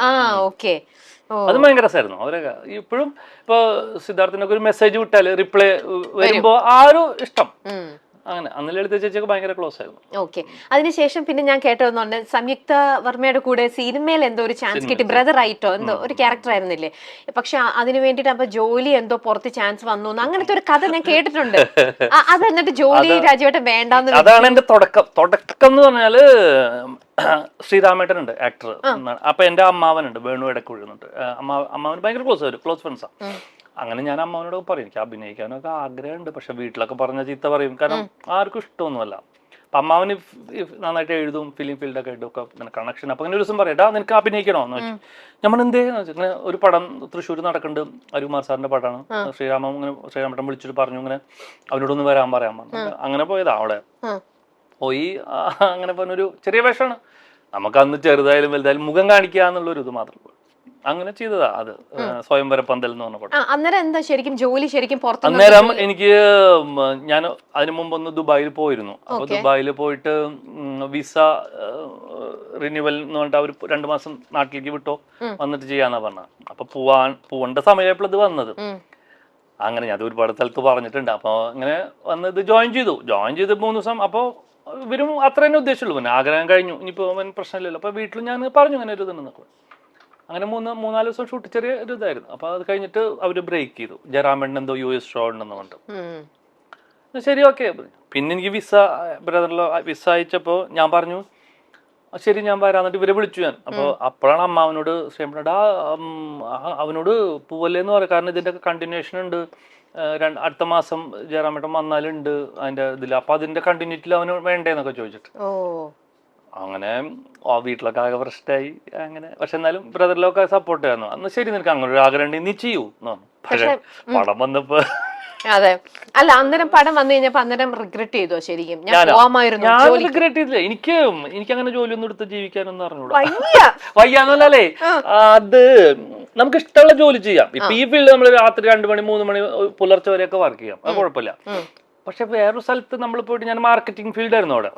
അത് ഭയങ്കര രസമായിരുന്നു. അവരൊക്കെ ഇപ്പോഴും ഇപ്പൊ സിദ്ധാർത്ഥിനൊക്കെ ഒരു മെസ്സേജ് വിട്ടാല് റിപ്ലൈ വരുമ്പോ ആ ഒരു ഇഷ്ടം അങ്ങനെ. അന്ന് ലളിത ചേച്ചിയൊക്കെ ഭയങ്കര ക്ലോസ് ആയിരുന്നു. ഓക്കെ. അതിനുശേഷം പിന്നെ ഞാൻ കേട്ടതെന്നുണ്ട്, സംയുക്ത വർമ്മയുടെ കൂടെ സിനിമയിൽ എന്തോ ഒരു ചാൻസ് കിട്ടി, ബ്രദർ ആയിട്ടോ എന്തോ ഒരു ക്യാരക്ടർ ആയിരുന്നില്ലേ? പക്ഷെ അതിന് വേണ്ടിട്ട് അപ്പൊ ജോലി എന്തോ പുറത്ത് ചാൻസ് വന്നു, അങ്ങനത്തെ ഒരു കഥ ഞാൻ കേട്ടിട്ടുണ്ട്. അത് എന്നിട്ട് ജോലി രാജുവേട്ടൻ വേണ്ടാന്ന്. അതാണ് എന്റെ തുടക്കം എന്ന് പറഞ്ഞാല്, ശ്രീരാമേട്ടൻ ഉണ്ട് ആക്ടർ. അപ്പൊ എന്റെ അമ്മാവനുണ്ട് വേണു ഇടക്കുഴുന്നുണ്ട്, അമ്മാവന് ഭയങ്കര ക്ലോസ് ഫ്രണ്ട്സാ. അങ്ങനെ ഞാൻ അമ്മാവനോട് പറയും, എനിക്ക് അഭിനയിക്കാനൊക്കെ ആഗ്രഹമുണ്ട്, പക്ഷെ വീട്ടിലൊക്കെ പറഞ്ഞ ചീത്ത പറയും, കാരണം ആർക്കും ഇഷ്ടമൊന്നുമല്ല. അപ്പൊ അമ്മാവന് നന്നായിട്ട് എഴുതും, ഫിലിം ഫീൽഡൊക്കെ ആയിട്ടൊക്കെ കണക്ഷൻ. അപ്പൊ അങ്ങനെ ഒരു ദിവസം പറയട്ടാ നിനക്ക് അഭിനയിക്കണോന്ന് വെച്ചു. നമ്മൾ എന്തേന്ന് വെച്ചാൽ ഇങ്ങനെ ഒരു പടം തൃശ്ശൂർ നടക്കുന്നുണ്ട്, അരുകുമാർ സാറിന്റെ പടമാണ്. ശ്രീരാമേട്ടൻ വിളിച്ചിട്ട് പറഞ്ഞു ഇങ്ങനെ അവനോടൊന്ന് വരാൻ പറയാൻ പറഞ്ഞു. അങ്ങനെ പോയതാ. അവിടെ പോയി അങ്ങനെ പറഞ്ഞൊരു ചെറിയ വേഷമാണ്, നമുക്ക് അന്ന് ചെറുതായാലും വലുതായാലും മുഖം കാണിക്കുക എന്നുള്ളൊരു ഇത് മാത്രമേ ഉള്ളൂ. അങ്ങനെ ചെയ്തതാ അത്. സ്വയംവര പന്തൽ എന്ന് പറഞ്ഞ പടം. അന്നേരം എന്താ ശരിക്കും ജോലി ശരിക്കും പുറത്ത്? അന്നേരം എനിക്ക് ഞാൻ അതിനു മുമ്പ് ഒന്ന് ദുബായിൽ പോയിരുന്നു. അപ്പൊ ദുബായിൽ പോയിട്ട് വിസ റിന്യൂവൽ എന്ന് പറഞ്ഞിട്ട് അവർ 2 മാസം നാട്ടിലേക്ക് വിട്ടോ വന്നിട്ട് ചെയ്യാന്നാ പറഞ്ഞ. അപ്പൊ പോവേണ്ട സമയപ്പോൾ ഇത് വന്നത്. അങ്ങനെ ഞാൻ ഒരുപാട് സ്ഥലത്ത് പറഞ്ഞിട്ടുണ്ട്. അപ്പോൾ അങ്ങനെ വന്ന് ഇത് ജോയിൻ ചെയ്ത് 3 ദിവസം. അപ്പോൾ ഇവരും അത്ര തന്നെ ഉദ്ദേശിച്ചുള്ളൂ. പിന്നെ ആഗ്രഹം കഴിഞ്ഞു, ഇനിയിപ്പോൾ അവൻ പ്രശ്നമില്ലല്ലോ. അപ്പോൾ വീട്ടിൽ ഞാൻ പറഞ്ഞു അങ്ങനെ ഒരു ഇതുണ്ടെന്നൊക്കെ. അങ്ങനെ 3-4 ദിവസം ഷൂട്ട് ചെറിയ ഒരു ഇതായിരുന്നു. അപ്പോൾ അത് കഴിഞ്ഞിട്ട് അവർ ബ്രേക്ക് ചെയ്തു. ജയറാമേട്ടൻ എന്തോ US ഷോ ഉണ്ടെന്ന് പറഞ്ഞിട്ട്. ശരി, ഓക്കെ. പിന്നെ എനിക്ക് ബ്രദറിലോ വിസ അയച്ചപ്പോൾ ഞാൻ പറഞ്ഞു ശരി ഞാൻ വരാന്നിട്ട് ഇവരെ വിളിച്ചു ഞാൻ. അപ്പോൾ അപ്പോഴാണ് അമ്മ അവനോട് ശ്രീമടാ അവനോട് പോവല്ലേന്ന് പറയാം, കാരണം ഇതിൻ്റെ കണ്ടിന്യൂഷൻ ഉണ്ട്, അടുത്ത മാസം ജയറാമേട്ടൻ വന്നാലുണ്ട് അതിൻ്റെ ഇതിൽ. അപ്പോൾ അതിൻ്റെ കണ്ടിന്യൂറ്റിൽ അവന് വേണ്ടേന്നൊക്കെ ചോദിച്ചിട്ട് അങ്ങനെ വീട്ടിലൊക്കെ ആകെ പ്രശ്നമായി അങ്ങനെ. പക്ഷെ എന്നാലും ബ്രദറിലൊക്കെ സപ്പോർട്ട് ചെയ്യാന്നു. അന്ന് ശരി നിനക്ക് അങ്ങനെ ഒരു ആഗ്രഹം ഉണ്ടെങ്കിൽ നീ ചെയ്യൂ. പക്ഷെ പടം വന്നപ്പോ അതെ അല്ല അന്നേരം പടം വന്നു കഴിഞ്ഞപ്പോ അന്നേരം റിഗ്രറ്റ് ചെയ്തോ? ശരിക്കും ഞാൻ റിഗ്രറ്റ് ചെയ്തില്ല. എനിക്ക് അങ്ങനെ ജോലിയൊന്നും എടുത്ത് ജീവിക്കാനൊന്നും അറിഞ്ഞൂടാ. വയ്യാന്നല്ലേ, അത് നമുക്ക് ഇഷ്ടമുള്ള ജോലി ചെയ്യാം. ഇപ്പൊ ഈ ഫീൽഡ് നമ്മൾ രാത്രി 2 മണി 3 മണി പുലർച്ചെ വരെയൊക്കെ വർക്ക് ചെയ്യാം, അത് കുഴപ്പമില്ല. പക്ഷെ വേറൊരു സ്ഥലത്ത് നമ്മൾ പോയിട്ട്, ഞാൻ മാർക്കറ്റിംഗ് ഫീൽഡായിരുന്നു അവിടെ.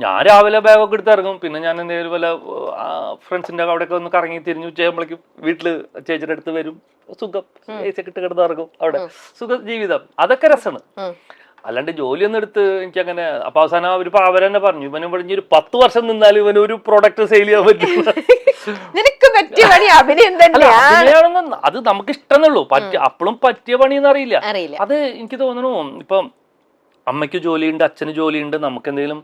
ഞാൻ രാവിലെ ബാഗൊക്കെ എടുത്ത് ഇറങ്ങും. പിന്നെ ഞാൻ എന്തെങ്കിലും വല്ല ഫ്രണ്ട്സിന്റെ അവിടെയൊക്കെ ഒന്ന് കറങ്ങി തിരിഞ്ഞു ചെയ്യുമ്പോഴേക്കും വീട്ടില് ചേച്ചിയുടെ അടുത്ത് വരും, സുഖം AC ഒക്കെ ഇട്ട് കിടന്ന് ഇറങ്ങും, അവിടെ സുഖ ജീവിതം. അതൊക്കെ രസമാണ്. അല്ലാണ്ട് ജോലിയൊന്നും എടുത്ത് എനിക്കങ്ങനെ. അപ്പൊ അവസാനം അവരെന്നെ പറഞ്ഞു, ഇവനും പറഞ്ഞ് ഒരു 10 വർഷം നിന്നാലും ഇവന് ഒരു പ്രോഡക്റ്റ് സെയിൽ ചെയ്യാൻ പറ്റില്ല. അത് നമുക്ക് ഇഷ്ടമെന്നുള്ളൂ, അപ്പോഴും പറ്റിയ പണിയെന്ന് അറിയില്ല. അത് എനിക്ക് തോന്നുന്നു ഇപ്പം അമ്മയ്ക്ക് ജോലിയുണ്ട്, അച്ഛന് ജോലിയുണ്ട്, നമുക്ക് എന്തെങ്കിലും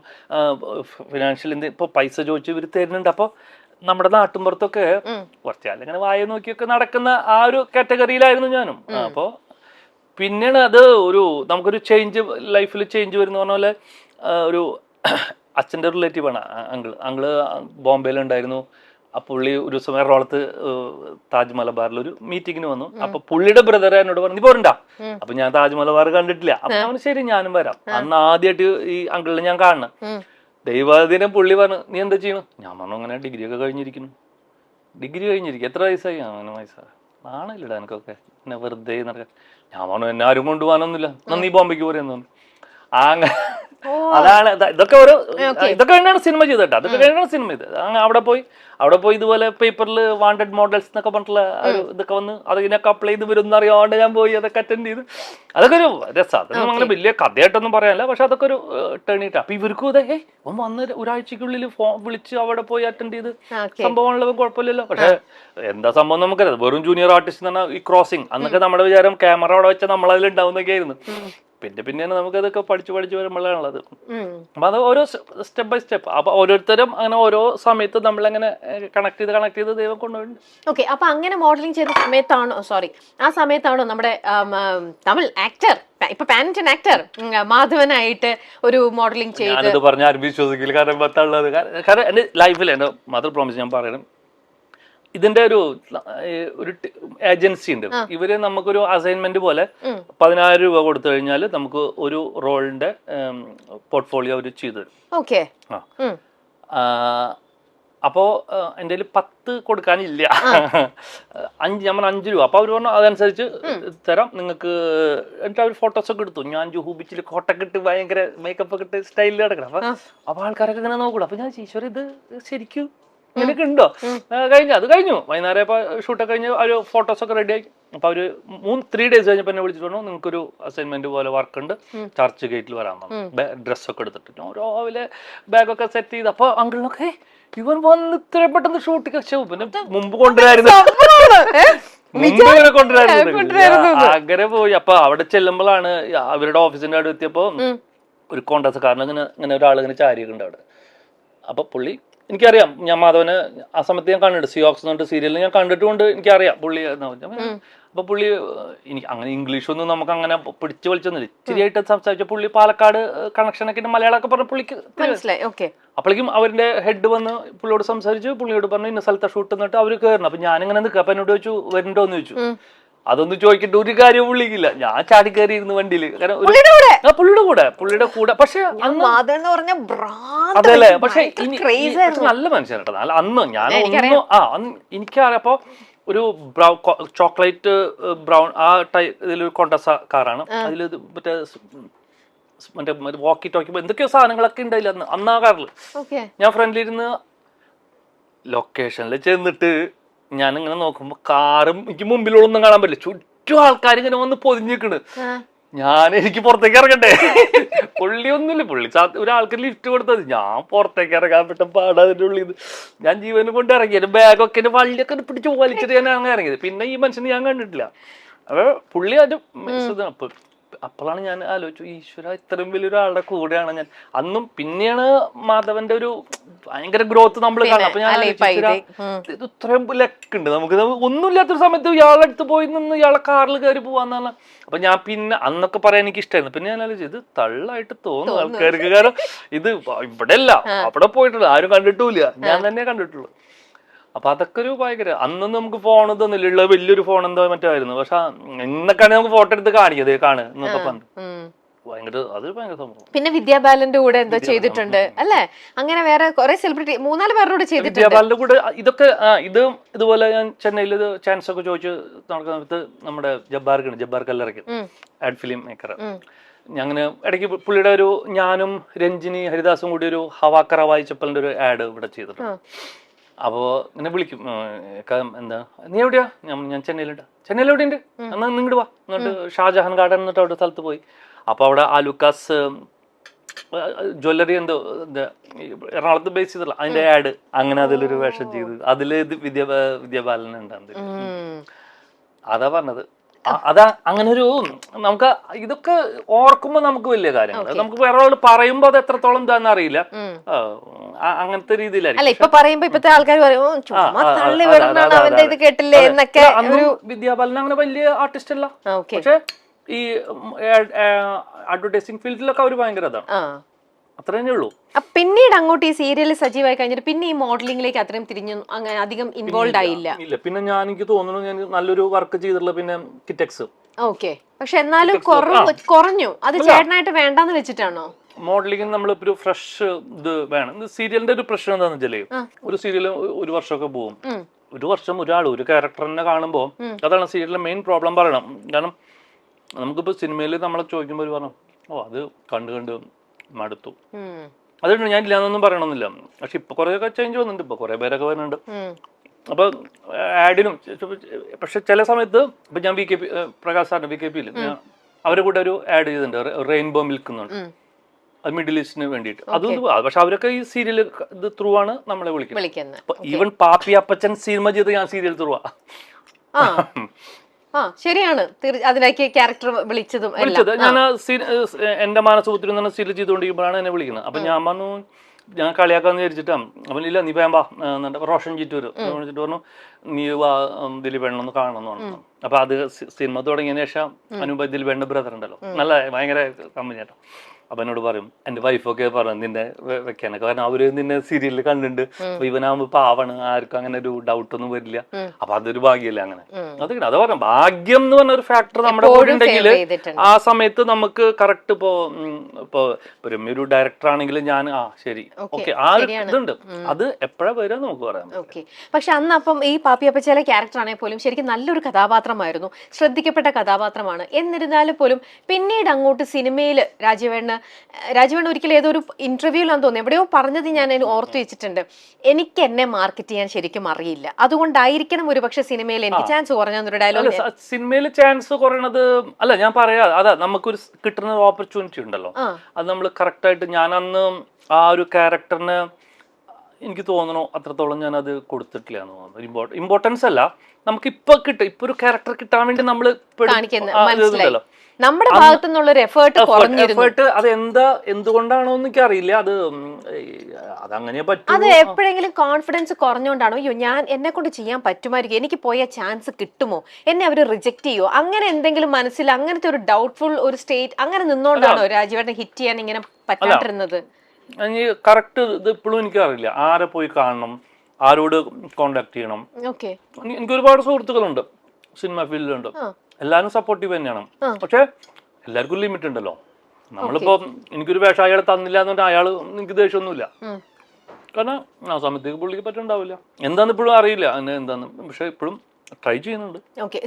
ഫിനാൻഷ്യൽ ഇപ്പൊ പൈസ ചോദിച്ച് ഇവർ തരുന്നുണ്ട്. അപ്പൊ നമ്മുടെ നാട്ടിൻപുറത്തൊക്കെ കുറച്ചാലും ഇങ്ങനെ വായ നോക്കിയൊക്കെ നടക്കുന്ന ആ ഒരു കാറ്റഗറിയിലായിരുന്നു ഞാനും. അപ്പോൾ പിന്നെയാണ് അത് നമുക്കൊരു ചേഞ്ച്, ലൈഫിൽ ചേഞ്ച് വരുന്ന പറഞ്ഞ പോലെ. ഒരു അച്ഛൻ്റെ റിലേറ്റീവാണ് അങ്കിള് ബോംബെയിലുണ്ടായിരുന്നു. ആ പുള്ളി ഒരു ദിവസം എറണാകുളത്ത് താജ് മലബാറിൽ ഒരു മീറ്റിങ്ങിന് വന്നു. അപ്പൊ പുള്ളിയുടെ ബ്രദർ എന്നോട് പറഞ്ഞു നീ പോരണ്ട. അപ്പൊ ഞാൻ താജ് മലബാർ കണ്ടിട്ടില്ല. അപ്പൊ അവന് ശരി ഞാനും വരാം. അന്ന് ആദ്യമായിട്ട് ഈ അങ്കിളിനെ ഞാൻ കാണണം. ദൈവാദിനം പുള്ളി പറഞ്ഞു നീ എന്താ ചെയ്യണം? ഞാൻ പറഞ്ഞു അങ്ങനെ ഡിഗ്രി ഒക്കെ കഴിഞ്ഞിരിക്കുന്നു. ഡിഗ്രി കഴിഞ്ഞിരിക്കും. എത്ര വയസ്സായി? അങ്ങനെ വയസ്സാ നാണല്ലിടാ എനിക്കൊക്കെ പിന്നെ വെറുതെ നടക്കാൻ. ഞാൻ പറഞ്ഞു എന്നെ ആരും കൊണ്ടുപോകാനൊന്നുമില്ല, നീ ബോംബെക്ക് പോരെന്ന് പറഞ്ഞു. അതാണ് ഇതൊക്കെ വേണ്ടിയാണ് സിനിമ ചെയ്തേട്ടോ. അതൊക്കെ വേണ്ടിയാണ് സിനിമ ചെയ്തത്. അവിടെ പോയി ഇതുപോലെ പേപ്പറിൽ വാണ്ടഡ് മോഡൽസ് എന്നൊക്കെ പറഞ്ഞിട്ടുള്ള ഇതൊക്കെ വന്ന് അതിനൊക്കെ അപ്ലൈ ചെയ്ത് വരുന്ന അറിയാണ്ട് ഞാൻ പോയി അതൊക്കെ അറ്റൻഡ് ചെയ്ത്. അതൊക്കെ ഒരു രസം. അതൊന്നും അങ്ങനെ വലിയ കഥയായിട്ടൊന്നും പറയാനില്ല, പക്ഷെ അതൊക്കെ ഒരു ടേണിട്ട്. അപ്പൊ ഇവർക്കും ഇതേ വന്ന് ഒരാഴ്ചക്കുള്ളിൽ വിളിച്ച് അവിടെ പോയി അറ്റൻഡ് ചെയ്ത് സംഭവമുള്ളവർ കുഴപ്പമില്ലല്ലോ. പക്ഷെ എന്താ സംഭവം നമുക്കറിയാം. വെറും ജൂനിയർ ആർട്ടിസ്റ്റ് എന്ന് പറഞ്ഞാൽ ഈ ക്രോസിങ്, അന്നൊക്കെ നമ്മുടെ വിചാരം ക്യാമറ അവിടെ വെച്ചാൽ നമ്മളതിലുണ്ടാവുന്നൊക്കെ ആയിരുന്നു. പിന്നെയാണ് നമുക്കതൊക്കെ പഠിച്ചു വരുമ്പോഴാണുള്ളത്. അപ്പൊ അത് ഓരോ സ്റ്റെപ്പ് ബൈ സ്റ്റെപ്പ്. അപ്പൊ ഓരോരുത്തരും അങ്ങനെ ഓരോ സമയത്ത് നമ്മളങ്ങനെ കണക്ട് ചെയ്ത് ദൈവം കൊണ്ടുപോയി. ഓക്കെ, അപ്പൊ അങ്ങനെ മോഡലിംഗ് ചെയ്ത ആ സമയത്താണോ നമ്മുടെ തമിഴ് ആക്ടർ, ഇപ്പൊ പാൻ ഇന്ത്യൻ ആക്ടർ മാധവനായിട്ട് ഒരു മോഡലിംഗ് ചെയ്ത്? ഞാനിത് പറഞ്ഞ ആരും വിശ്വസിക്കില്ല, കാരണം എന്റെ ലൈഫിൽ എന്റെ മദർ പ്രോമിസ് ഞാൻ പറയണം, ഇതിന്റെ ഒരു ഏജൻസി ഉണ്ട്. ഇവര് നമുക്കൊരു അസൈൻമെന്റ് പോലെ 10,000 രൂപ കൊടുത്തു കഴിഞ്ഞാൽ നമുക്ക് ഒരു റോളിന്റെ പോർട്ട്ഫോളിയോ അവർ ചെയ്തു തരും. അപ്പോ എൻ്റെ 10 കൊടുക്കാനില്ല, 5 രൂപ. അപ്പൊ അവര് പറഞ്ഞു അതനുസരിച്ച് തരാം നിങ്ങൾക്ക്. എന്നിട്ട് അവർ ഫോട്ടോസൊക്കെ എടുത്തു. ഞാൻ ജുഹൂബിച്ചിൽ കോട്ടൊക്കെ ഇട്ട് ഭയങ്കര മേക്കപ്പ് ഒക്കെ ഇട്ട് സ്റ്റൈലിൽ കിടക്കണം. അപ്പൊ ആൾക്കാരൊക്കെ ഇങ്ങനെ നോക്കണം. അപ്പൊ ഞാൻ ഈശ്വര ഇത് ശരിക്കും നിനക്ക് ഉണ്ടോ? അത് കഴിഞ്ഞു. വൈകുന്നേരം ഇപ്പൊ ഷൂട്ടൊക്കെ കഴിഞ്ഞ് ഒരു ഫോട്ടോസൊക്കെ റെഡി ആയി. അപ്പൊ അവര് 3 days കഴിഞ്ഞപ്പോ എന്നെ വിളിച്ചിട്ട് പറഞ്ഞു നിങ്ങൾക്കൊരു അസൈൻമെന്റ് പോലെ വർക്ക് ഉണ്ട്, ചർച്ച് ഗേറ്റിൽ വരാൻ പറഞ്ഞു. ഡ്രസ്സൊക്കെ എടുത്തിട്ട് രാവിലെ ബാഗൊക്കെ സെറ്റ് ചെയ്ത്. അപ്പൊ അങ്കിളിനൊക്കെ ഇവൻ വന്ന് ഇത്ര പെട്ടെന്ന് ഷൂട്ടിങ് പിന്നെ മുമ്പ് കൊണ്ടുവരായിരുന്നു അങ്ങനെ പോയി. അപ്പൊ അവിടെ ചെല്ലുമ്പോഴാണ് അവരുടെ ഓഫീസിന്റെ അവിടെ എത്തിയപ്പോ ഒരു കോൺട്രാക്ട് കാരണം ഇങ്ങനെ ഒരാൾ ഇങ്ങനെ ചാരിയൊക്കെ അവിടെ. അപ്പൊ പുള്ളി എനിക്കറിയാം, ഞാൻ മാധവന് ആ സമയത്ത് ഞാൻ കണ്ടിട്ടുണ്ട്. സിയോക്സ് എന്ന് പറഞ്ഞിട്ട് സീരിയലിൽ ഞാൻ കണ്ടിട്ടുകൊണ്ട് എനിക്കറിയാം പുള്ളി. അപ്പൊ പുള്ളി എനിക്ക് അങ്ങനെ ഇംഗ്ലീഷൊന്നും നമുക്ക് അങ്ങനെ പിടിച്ചു വലിച്ചൊന്നുമില്ല, ശരിയായിട്ട് സംസാരിച്ച പുള്ളി പാലക്കാട് കണക്ഷനൊക്കെ മലയാളമൊക്കെ പറഞ്ഞ പുള്ളിക്ക് മനസ്സിലായി. അപ്പോഴേക്കും അവരുടെ ഹെഡ് വന്ന് പുള്ളിയോട് സംസാരിച്ചു. പുള്ളിയോട് പറഞ്ഞു ഇന്ന സ്ഥലത്തെ ഷൂട്ട് എന്നിട്ട് അവർ കയറണം. അപ്പൊ ഞാനിങ്ങനെ നിൽക്കുക. അപ്പൊ എന്നോട് ചോദിച്ചു വരുന്നുണ്ടോ എന്ന് ചോദിച്ചു. അതൊന്നും ചോദിക്കേണ്ട ഒരു കാര്യവും പുള്ളിക്കില്ല. ഞാൻ ചാടി കയറി ഇരുന്ന് വണ്ടിയിൽ. കാരണം പുള്ളിയുടെ കൂടെ. പക്ഷെ അതല്ലേ, പക്ഷെ നല്ല മനുഷ്യൻ കേട്ടോ. അന്ന് ഞാൻ എനിക്കറിയാം. അപ്പൊ ഒരു ചോക്ലേറ്റ് ബ്രൗൺ ആ ഇതിലൊരു കൊണ്ടസ കാറാണ്. അതിൽ മറ്റേ വാക്കി ടോക്കി എന്തൊക്കെയോ സാധനങ്ങളൊക്കെ ഉണ്ടായില്ല അന്ന് ആ കാറിൽ. ഞാൻ ഫ്രണ്ടിലിരുന്ന് ലൊക്കേഷനിൽ ചെന്നിട്ട് ഞാൻ ഇങ്ങനെ നോക്കുമ്പോ കാറും എനിക്ക് മുമ്പിലൊന്നും കാണാൻ പറ്റില്ല. ചുറ്റും ആൾക്കാർ ഇങ്ങനെ വന്ന് പൊതിഞ്ഞിക്കണ്. എനിക്ക് പുറത്തേക്ക് ഇറങ്ങണ്ടേ? പുള്ളിയൊന്നുമില്ല. പുള്ളി ഒരാൾക്ക് ലിഫ്റ്റ് കൊടുത്തത്. ഞാൻ പുറത്തേക്ക് ഇറങ്ങാൻ പറ്റും പാടാ. അതിൻ്റെ ഉള്ളിൽ ഞാൻ ജീവനും കൊണ്ട് ഇറങ്ങിയത്. ബാഗൊക്കെ വള്ളിയൊക്കെ പിടിച്ച് വലിച്ചിട്ട് ഞാൻ അങ്ങനെ ഇറങ്ങിയത്. പിന്നെ ഈ മനുഷ്യനെ ഞാൻ കണ്ടിട്ടില്ല. അപ്പൊ പുള്ളി അത് അപ്പോഴാണ് ഞാൻ ആലോചിച്ചു, ഈശ്വര ഇത്രയും വലിയൊരാളുടെ കൂടെയാണ് ഞാൻ. അന്നും പിന്നെയാണ് മാധവന്റെ ഒരു ഭയങ്കര ഗ്രോത്ത് നമ്മൾ കാണുന്നത്. അപ്പൊ ഞാൻ ഇത് ഇത്രയും ലക്കുണ്ട് നമുക്ക്. ഒന്നുമില്ലാത്തൊരു സമയത്ത് ഇയാളുടെ അടുത്ത് പോയി നിന്ന് ഇയാളെ കാറിൽ കയറി പോവാന്ന് പറഞ്ഞാൽ. അപ്പൊ ഞാൻ പിന്നെ അന്നൊക്കെ പറയാൻ എനിക്ക് ഇഷ്ടമായിരുന്നു. പിന്നെ ഞാൻ ആലോചിച്ചു, ഇത് തള്ളായിട്ട് തോന്നുന്നു ആൾക്കാർക്ക്. കാരണം ഇത് ഇവിടെ അല്ല, അവിടെ പോയിട്ടില്ല, ആരും കണ്ടിട്ടില്ല, ഞാൻ തന്നെ കണ്ടിട്ടുള്ളൂ. അപ്പൊ അതൊക്കെ ഒരു ഭയങ്കര. അന്നൊന്നും നമുക്ക് ഫോൺ ഇതൊന്നുമില്ല. ഉള്ള വലിയൊരു ഫോൺ എന്തോ മറ്റായിരുന്നു. പക്ഷെ ഇന്നൊക്കെയാണ് നമുക്ക് ഫോട്ടോ എടുത്ത് കാണിക്കത് എന്നൊക്കെ പറഞ്ഞു. ഭയങ്കര അത് ഭയങ്കര സംഭവം. പിന്നെ വിദ്യാബാലന്റെ കൂടെ എന്തോ ചെയ്തിട്ടുണ്ട് അല്ലെ? അങ്ങനെ വേറെ കുറെ സെലിബ്രിറ്റി 3-4 പേരുടെ കൂടെ ചെയ്തിട്ടുണ്ട്. വിദ്യാബാലന്റെ കൂടെ ഇതൊക്കെ ഇതുപോലെ ഞാൻ ചെന്നൈയിൽ ചാൻസ് ഒക്കെ ചോദിച്ച് നടക്കുന്ന സമയത്ത് നമ്മുടെ ജബ്ബാർ കല്ലറയ്ക്ക് ആഡ് ഫിലിം മേക്കർ. അങ്ങനെ ഇടയ്ക്ക് പുള്ളിയുടെ ഒരു ഞാനും രഞ്ജിനി ഹരിദാസും കൂടി ഒരു ഹവാക്കറ വായിച്ചപ്പലിന്റെ ഒരു ആഡ് ഇവിടെ ചെയ്തിട്ടുണ്ട്. അപ്പോ ഇങ്ങനെ വിളിക്കും, എന്താ നീ എവിടെയാ? ഞാൻ ചെന്നൈയിലുണ്ട്. ചെന്നൈയിൽ എവിടെയുണ്ട്? എന്നാ നിങ്ങോട്ട് വാ. എന്നിട്ട് ഷാജഹാൻ ഗാർഡൻ എന്നിട്ട് അവിടെ സ്ഥലത്ത് പോയി. അപ്പൊ അവിടെ ആലുക്കാസ് ജ്വല്ലറി എന്തോ എറണാകുളത്ത് ബേസ് ചെയ്തിട്ടുള്ള അതിന്റെ ആഡ്. അങ്ങനെ അതിലൊരു വേഷം ചെയ്ത് അതില് വിദ്യാബാലൻ ഉണ്ടാകുന്നത്. അതാ പറഞ്ഞത്. അതാ അങ്ങനെ ഒരു നമുക്ക് ഇതൊക്കെ ഓർക്കുമ്പോ നമുക്ക് വലിയ കാര്യങ്ങൾ. നമുക്ക് വേറെ ആൾ പറയുമ്പോ അത് എത്രത്തോളം ഇതാന്ന് അറിയില്ല. അങ്ങനത്തെ രീതിയിലായിരിക്കും. ഇപ്പൊ പറയുമ്പോ ഇപ്പത്തെ ആൾക്കാർ വിദ്യാബാലൻ അങ്ങനെ വലിയ ആർട്ടിസ്റ്റ് അല്ല. പക്ഷെ ഈ അഡ്വർടൈസിംഗ് ഫീൽഡിലൊക്കെ അവര് ഭയങ്കര അതാണ്. അത്ര തന്നെ ഉള്ളൂ. പിന്നീട് അങ്ങോട്ട് ഈ സീരിയലിൽ സജീവമായി കഴിഞ്ഞിട്ട് പിന്നെ ഈ മോഡലിംഗിലേക്ക് അത്രയും തിരിഞ്ഞു അങ്ങനെ അധികം ഇൻവോൾവ് ആയില്ല. ഇല്ല, പിന്നെ എനിക്ക് തോന്നുന്നു ഞാൻ നല്ലൊരു വർക്ക് ചെയ്തിട്ടുള്ള പിന്നെ കിറ്റക്സ്. ഓക്കെ, പക്ഷെ എന്നാലും കുറഞ്ഞു. അത് ചേട്ടനായിട്ട് വേണ്ടെന്ന് വെച്ചിട്ടാണോ? മോഡലിംഗ് നമ്മളിപ്പോ ഫ്രഷ് ഇത് വേണം. സീരിയലിന്റെ ഒരു പ്രശ്നം എന്താന്ന് വെച്ചാല് ഒരു സീരിയൽ ഒരു വർഷമൊക്കെ പോകും. ഒരു വർഷം ഒരു ക്യാരക്ടറിനെ കാണുമ്പോൾ അതാണ് സീരിയലിലെ മെയിൻ പ്രോബ്ലം പറയണം. കാരണം നമുക്കിപ്പോ സിനിമയിൽ നമ്മളെ ചോദിക്കുമ്പോൾ പറഞ്ഞു, അത് കണ്ട് മടുത്തു. അതുകൊണ്ട് ഞാൻ ഇല്ലാന്നൊന്നും പറയണമെന്നില്ല. പക്ഷെ ഇപ്പൊ കുറെയൊക്കെ ചേഞ്ച് വന്നിട്ടുണ്ട്. ഇപ്പൊ കുറെ പേരൊക്കെ വരുന്നുണ്ട്. അപ്പൊ ആഡിനും. പക്ഷെ ചില സമയത്ത് ഇപ്പൊ ഞാൻ പ്രകാശ് സാറിന് VKP അവരെ കൂടെ ഒരു ആഡ് ചെയ്തിട്ടുണ്ട്, റെയിൻബോ മിൽക്ക് എന്നുണ്ട്. അത് മിഡിൽ ഈസ്റ്റിന് വേണ്ടിയിട്ട്. അതൊന്നും പക്ഷെ അവരൊക്കെ ഈ സീരിയൽ ഇത് ത്രൂ ആണ് നമ്മളെ വിളിക്കുന്നത്. ഈവൻ പാപ്പി അപ്പച്ചൻ സിനിമ ചെയ്ത് ഞാൻ സീരിയൽ ത്രൂ ശരിയാണ്. അതിലേക്ക് ക്യാരക്ടർ വിളിച്ചത് ഞാൻ എന്റെ മാനസപുത്രി എന്ന് പറഞ്ഞ സീരിയൽ ചെയ്തുകൊണ്ടിരിക്കുമ്പോഴാണ് എന്നെ വിളിക്കുന്നത്. അപ്പൊ ഞാൻ പറഞ്ഞു, ഞാൻ കളിയാക്കാന്ന് വിചാരിച്ചിട്ടാണ്. അവൻ ഇല്ല നീ വേമ്പാ റോഷൻ ചിറ്റൂര് വിളിച്ചിട്ട് പറഞ്ഞു, നീ ദിലീപേണ്ണൊന്ന് കാണണമെന്ന് പറഞ്ഞു. അപ്പൊ അത് സിനിമ തുടങ്ങിയതിന് ശേഷം അനുപ ദിലീപേണ്ണ ബ്രദർ ഉണ്ടല്ലോ, നല്ല ഭയങ്കര കമ്പനിയാട്ടോ. അപ്പൊ എന്നോട് പറയും, എന്റെ വൈഫൊക്കെ പറഞ്ഞു നിന്നെ വെക്കാനൊക്കെ. കാരണം അവര് നിന്നെ സീരിയലിൽ കണ്ടിട്ടുണ്ട്. അപ്പൊ ഇവനാകുമ്പോ പാവാണ്, ആർക്കും അങ്ങനെ ഒരു ഡൗട്ട് ഒന്നും വരില്ല. അപ്പൊ അതൊരു ഭാഗ്യല്ലേ. അങ്ങനെ അതാ പറഞ്ഞ ഭാഗ്യം എന്ന് പറഞ്ഞ ഒരു ഫാക്ടർ നമ്മുടെ കൂടെ ഉണ്ടെങ്കിൽ ആ സമയത്ത് നമുക്ക് കറക്റ്റ്. ഇപ്പൊ ഒരു ഡയറക്ടർ ആണെങ്കിൽ ഞാൻ ശരി ഓക്കെ ആ ഒരു ഇതുണ്ട്. അത് എപ്പോഴാ വരിക നമുക്ക് പറയാം. പക്ഷെ അന്ന് അപ്പം ഈ പാപ്പിയപ്പച്ചയിലെ ക്യാരക്ടർ ആണെങ്കിൽ പോലും ശരിക്കും നല്ലൊരു കഥാപാത്രമായിരുന്നു, ശ്രദ്ധിക്കപ്പെട്ട കഥാപാത്രമാണ്. എന്നിരുന്നാലും പോലും പിന്നീട് അങ്ങോട്ട് സിനിമയിൽ രാജീവേണ്ണ ഒരിക്കലും ഏതോ ഒരു ഇന്റർവ്യൂലാന്ന് തോന്നുന്നു എവിടെയോ പറഞ്ഞത് ഞാൻ ഓർത്തു വെച്ചിട്ടുണ്ട്, എനിക്ക് എന്നെ മാർക്കറ്റ് ചെയ്യാൻ ശരിക്കും അറിയില്ല, അതുകൊണ്ടായിരിക്കണം ഒരുപക്ഷെ സിനിമയിൽ എനിക്ക് ചാൻസ് കുറഞ്ഞൊരു ഡയലോഗ്. സിനിമയിൽ ചാൻസ് കുറയണത് അല്ല, ഞാൻ പറയാ അതാ നമുക്കൊരു കിട്ടുന്ന ഓപ്പർച്യൂണിറ്റി ഉണ്ടല്ലോ, അത് നമ്മൾ കറക്റ്റ് ആയിട്ട്. ഞാൻ അന്ന് ആ ഒരു ക്യാരക്ടറിന് എനിക്ക് തോന്നണോ അത്രത്തോളം ഞാൻ അത് കൊടുത്തിട്ടില്ല എന്ന് തോന്നുന്നു. ഇമ്പോർട്ടൻസ് അല്ല, നമുക്ക് ഇപ്പൊ ഒരു ക്യാരക്ടർ കിട്ടാൻ വേണ്ടി നമ്മൾ മനസ്സിലായല്ലോ നമ്മുടെ ഭാഗത്തു നിന്നുള്ള ഒരു എഫേർട്ട്. അത് എന്തുകൊണ്ടാണോ എനിക്ക് അറിയില്ല. അതങ്ങനെ പറ്റും. അത് എപ്പോഴെങ്കിലും കോൺഫിഡൻസ് കുറഞ്ഞുകൊണ്ടാണോ, അയ്യോ ഞാൻ എന്നെ കൊണ്ട് ചെയ്യാൻ പറ്റുമായിരിക്കും, എനിക്ക് പോയ ചാൻസ് കിട്ടുമോ, എന്നെ അവര് റിജക്ട് ചെയ്യോ, അങ്ങനെ എന്തെങ്കിലും മനസ്സിൽ അങ്ങനത്തെ ഒരു ഡൗട്ട്ഫുൾ ഒരു സ്റ്റേറ്റ് അങ്ങനെ നിന്നോണ്ടാണോ രാജീവേട്ടൻ ഹിറ്റ് ചെയ്യാൻ ഇങ്ങനെ പറ്റാണ്ടിരുന്നത്? കറക്റ്റ് ഇത് ഇപ്പോഴും എനിക്കറിയില്ല. ആരെ പോയി കാണണം, ആരോട് കോണ്ടാക്ട് ചെയ്യണം. എനിക്ക് ഒരുപാട് സുഹൃത്തുക്കളുണ്ട്. സിനിമ ഫീൽഡിലുണ്ട്. എല്ലാവരും സപ്പോർട്ടീവ് തന്നെയാണ്. പക്ഷെ എല്ലാവർക്കും ലിമിറ്റ് ഉണ്ടല്ലോ. നമ്മളിപ്പോ എനിക്കൊരു വേഷം അയാൾ തന്നില്ല എന്ന് പറഞ്ഞാൽ അയാൾ എനിക്ക് ദേഷ്യമൊന്നുമില്ല. കാരണം ആ സമയത്തേക്ക് പുള്ളിക്ക് പറ്റുണ്ടാവില്ല. എന്താന്ന് ഇപ്പോഴും അറിയില്ല എന്താന്ന്. പക്ഷെ ഇപ്പോഴും ട്രൈ ചെയ്യുന്നുണ്ട്.